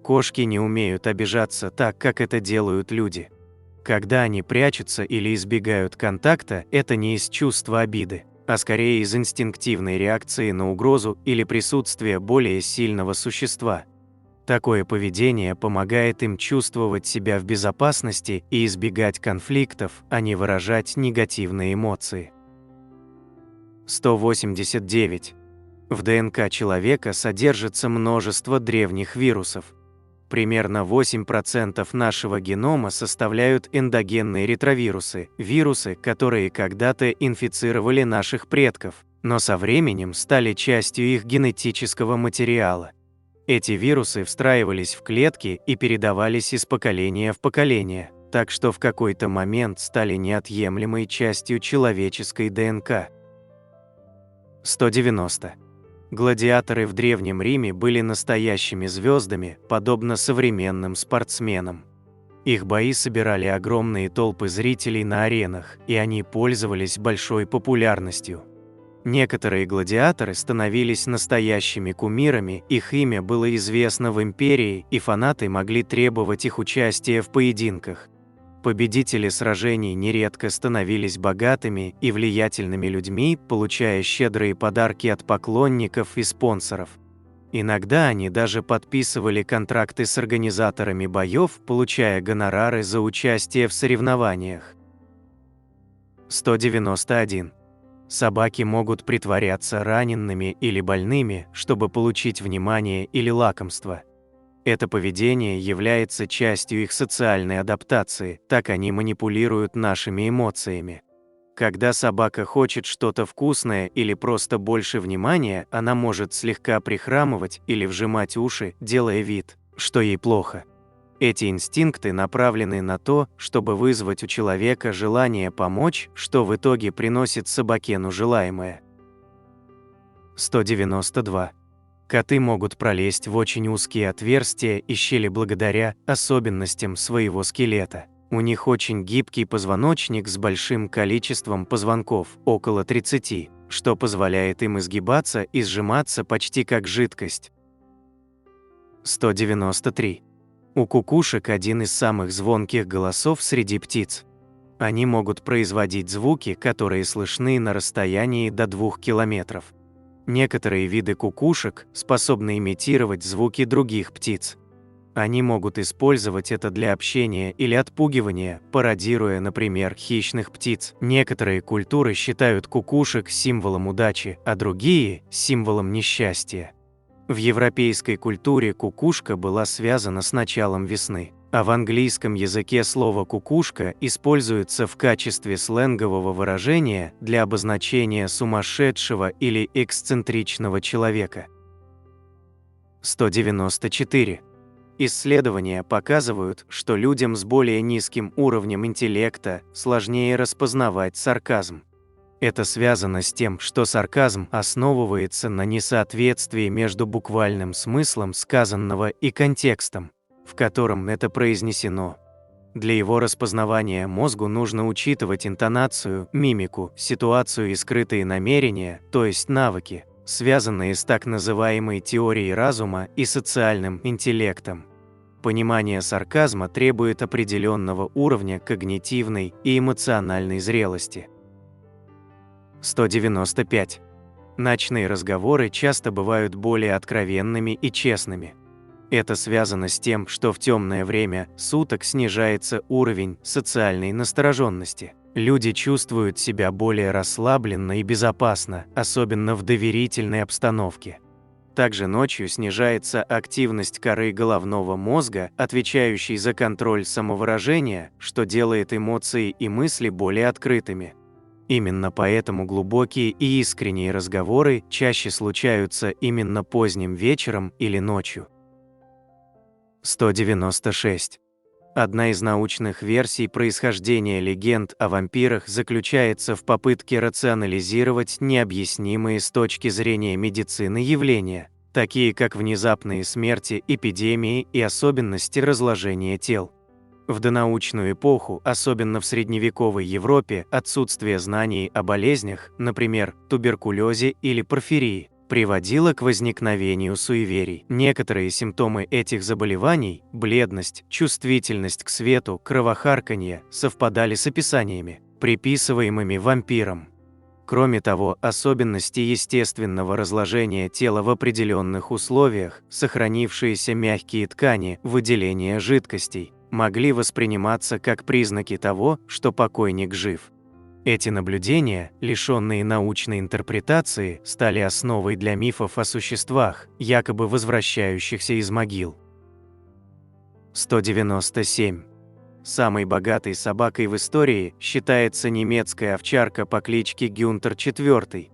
Кошки не умеют обижаться так, как это делают люди. Когда они прячутся или избегают контакта, это не из чувства обиды, а скорее из инстинктивной реакции на угрозу или присутствие более сильного существа. Такое поведение помогает им чувствовать себя в безопасности и избегать конфликтов, а не выражать негативные эмоции. 189. В ДНК человека содержится множество древних вирусов. Примерно 8% нашего генома составляют эндогенные ретровирусы, вирусы, которые когда-то инфицировали наших предков, но со временем стали частью их генетического материала. Эти вирусы встраивались в клетки и передавались из поколения в поколение, так что в какой-то момент стали неотъемлемой частью человеческой ДНК. 190. Гладиаторы в Древнем Риме были настоящими звездами, подобно современным спортсменам. Их бои собирали огромные толпы зрителей на аренах, и они пользовались большой популярностью. Некоторые гладиаторы становились настоящими кумирами, их имя было известно в империи, и фанаты могли требовать их участия в поединках. Победители сражений нередко становились богатыми и влиятельными людьми, получая щедрые подарки от поклонников и спонсоров. Иногда они даже подписывали контракты с организаторами боев, получая гонорары за участие в соревнованиях. 191. Собаки могут притворяться ранеными или больными, чтобы получить внимание или лакомство. Это поведение является частью их социальной адаптации, так они манипулируют нашими эмоциями. Когда собака хочет что-то вкусное или просто больше внимания, она может слегка прихрамывать или вжимать уши, делая вид, что ей плохо. Эти инстинкты направлены на то, чтобы вызвать у человека желание помочь, что в итоге приносит собакену желаемое. 192. Коты могут пролезть в очень узкие отверстия и щели благодаря особенностям своего скелета. У них очень гибкий позвоночник с большим количеством позвонков, около 30, что позволяет им изгибаться и сжиматься почти как жидкость. 193. У кукушек один из самых звонких голосов среди птиц. Они могут производить звуки, которые слышны на расстоянии до 2 километров. Некоторые виды кукушек способны имитировать звуки других птиц. Они могут использовать это для общения или отпугивания, пародируя, например, хищных птиц. Некоторые культуры считают кукушек символом удачи, а другие – символом несчастья. В европейской культуре кукушка была связана с началом весны, а в английском языке слово «кукушка» используется в качестве сленгового выражения для обозначения сумасшедшего или эксцентричного человека. 194. Исследования показывают, что людям с более низким уровнем интеллекта сложнее распознавать сарказм. Это связано с тем, что сарказм основывается на несоответствии между буквальным смыслом сказанного и контекстом, в котором это произнесено. Для его распознавания мозгу нужно учитывать интонацию, мимику, ситуацию и скрытые намерения, то есть навыки, связанные с так называемой теорией разума и социальным интеллектом. Понимание сарказма требует определенного уровня когнитивной и эмоциональной зрелости. 195. Ночные разговоры часто бывают более откровенными и честными. Это связано с тем, что в темное время суток снижается уровень социальной настороженности. Люди чувствуют себя более расслабленно и безопасно, особенно в доверительной обстановке. Также ночью снижается активность коры головного мозга, отвечающей за контроль самовыражения, что делает эмоции и мысли более открытыми. Именно поэтому глубокие и искренние разговоры чаще случаются именно поздним вечером или ночью. 196. Одна из научных версий происхождения легенд о вампирах заключается в попытке рационализировать необъяснимые с точки зрения медицины явления, такие как внезапные смерти, эпидемии и особенности разложения тел. В донаучную эпоху, особенно в средневековой Европе, отсутствие знаний о болезнях, например, туберкулезе или порфирии, приводило к возникновению суеверий. Некоторые симптомы этих заболеваний – бледность, чувствительность к свету, кровохарканье – совпадали с описаниями, приписываемыми вампирам. Кроме того, особенности естественного разложения тела в определенных условиях, сохранившиеся мягкие ткани, выделение жидкостей, могли восприниматься как признаки того, что покойник жив. Эти наблюдения, лишенные научной интерпретации, стали основой для мифов о существах, якобы возвращающихся из могил. 197. Самой богатой собакой в истории считается немецкая овчарка по кличке Гюнтер IV.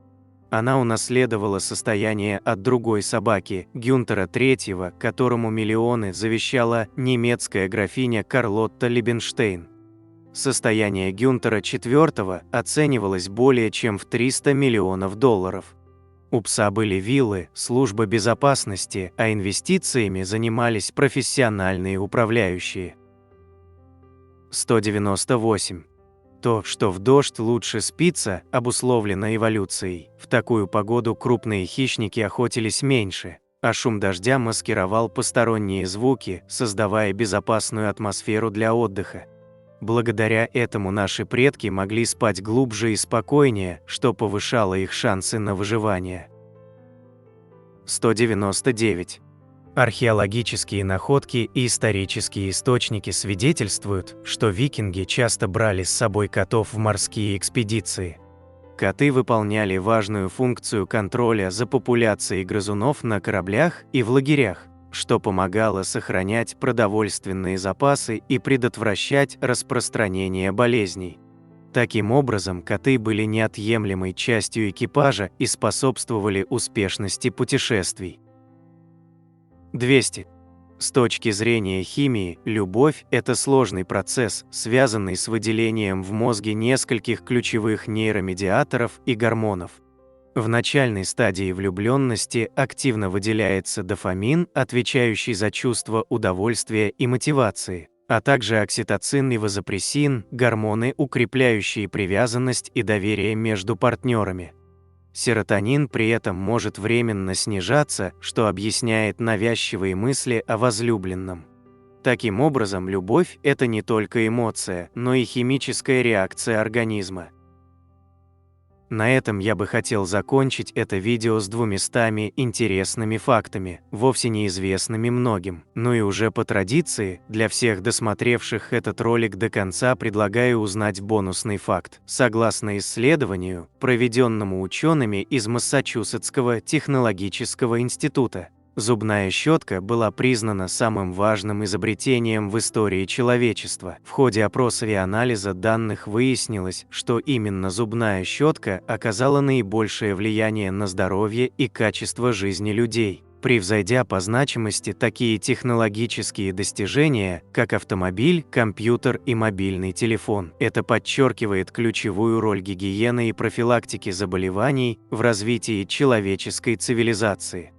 Она унаследовала состояние от другой собаки, Гюнтера III, которому миллионы завещала немецкая графиня Карлотта Либенштейн. Состояние Гюнтера IV оценивалось более чем в $300 миллионов. У пса были виллы, служба безопасности, а инвестициями занимались профессиональные управляющие. 198. То, что в дождь лучше спится, обусловлено эволюцией. В такую погоду крупные хищники охотились меньше, а шум дождя маскировал посторонние звуки, создавая безопасную атмосферу для отдыха. Благодаря этому наши предки могли спать глубже и спокойнее, что повышало их шансы на выживание. 199. Археологические находки и исторические источники свидетельствуют, что викинги часто брали с собой котов в морские экспедиции. Коты выполняли важную функцию контроля за популяцией грызунов на кораблях и в лагерях, что помогало сохранять продовольственные запасы и предотвращать распространение болезней. Таким образом, коты были неотъемлемой частью экипажа и способствовали успешности путешествий. 200. С точки зрения химии, любовь – это сложный процесс, связанный с выделением в мозге нескольких ключевых нейромедиаторов и гормонов. В начальной стадии влюбленности активно выделяется дофамин, отвечающий за чувство удовольствия и мотивации, а также окситоцин и вазопрессин – гормоны, укрепляющие привязанность и доверие между партнерами. Серотонин при этом может временно снижаться, что объясняет навязчивые мысли о возлюбленном. Таким образом, любовь – это не только эмоция, но и химическая реакция организма. На этом я бы хотел закончить это видео с 200 интересными фактами, вовсе неизвестными многим. Ну и уже по традиции, для всех досмотревших этот ролик до конца предлагаю узнать бонусный факт. Согласно исследованию, проведенному учеными из Массачусетского технологического института, зубная щетка была признана самым важным изобретением в истории человечества. В ходе опроса и анализа данных выяснилось, что именно зубная щетка оказала наибольшее влияние на здоровье и качество жизни людей, превзойдя по значимости такие технологические достижения, как автомобиль, компьютер и мобильный телефон. Это подчеркивает ключевую роль гигиены и профилактики заболеваний в развитии человеческой цивилизации.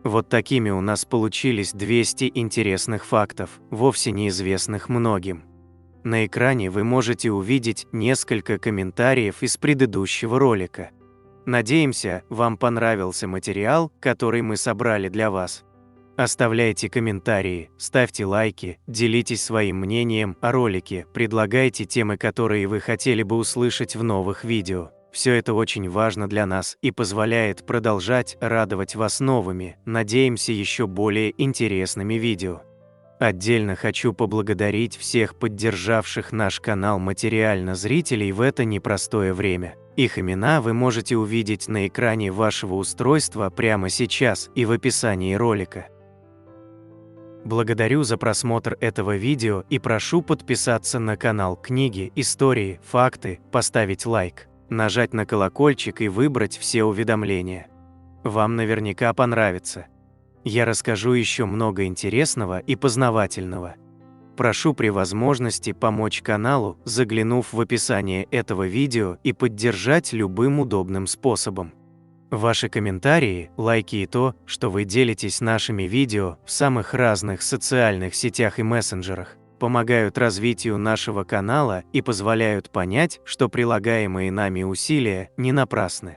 Вот такими у нас получились 200 интересных фактов, вовсе неизвестных многим. На экране вы можете увидеть несколько комментариев из предыдущего ролика. Надеемся, вам понравился материал, который мы собрали для вас. Оставляйте комментарии, ставьте лайки, делитесь своим мнением о ролике, предлагайте темы, которые вы хотели бы услышать в новых видео. Все это очень важно для нас и позволяет продолжать радовать вас новыми, надеемся, еще более интересными видео. Отдельно хочу поблагодарить всех поддержавших наш канал материально зрителей в это непростое время. Их имена вы можете увидеть на экране вашего устройства прямо сейчас и в описании ролика. Благодарю за просмотр этого видео и прошу подписаться на канал Книги, Истории, Факты, поставить лайк, нажать на колокольчик и выбрать все уведомления. Вам наверняка понравится. Я расскажу еще много интересного и познавательного. Прошу при возможности помочь каналу, заглянув в описание этого видео и поддержать любым удобным способом. Ваши комментарии, лайки и то, что вы делитесь нашими видео в самых разных социальных сетях и мессенджерах, помогают развитию нашего канала и позволяют понять, что прилагаемые нами усилия не напрасны.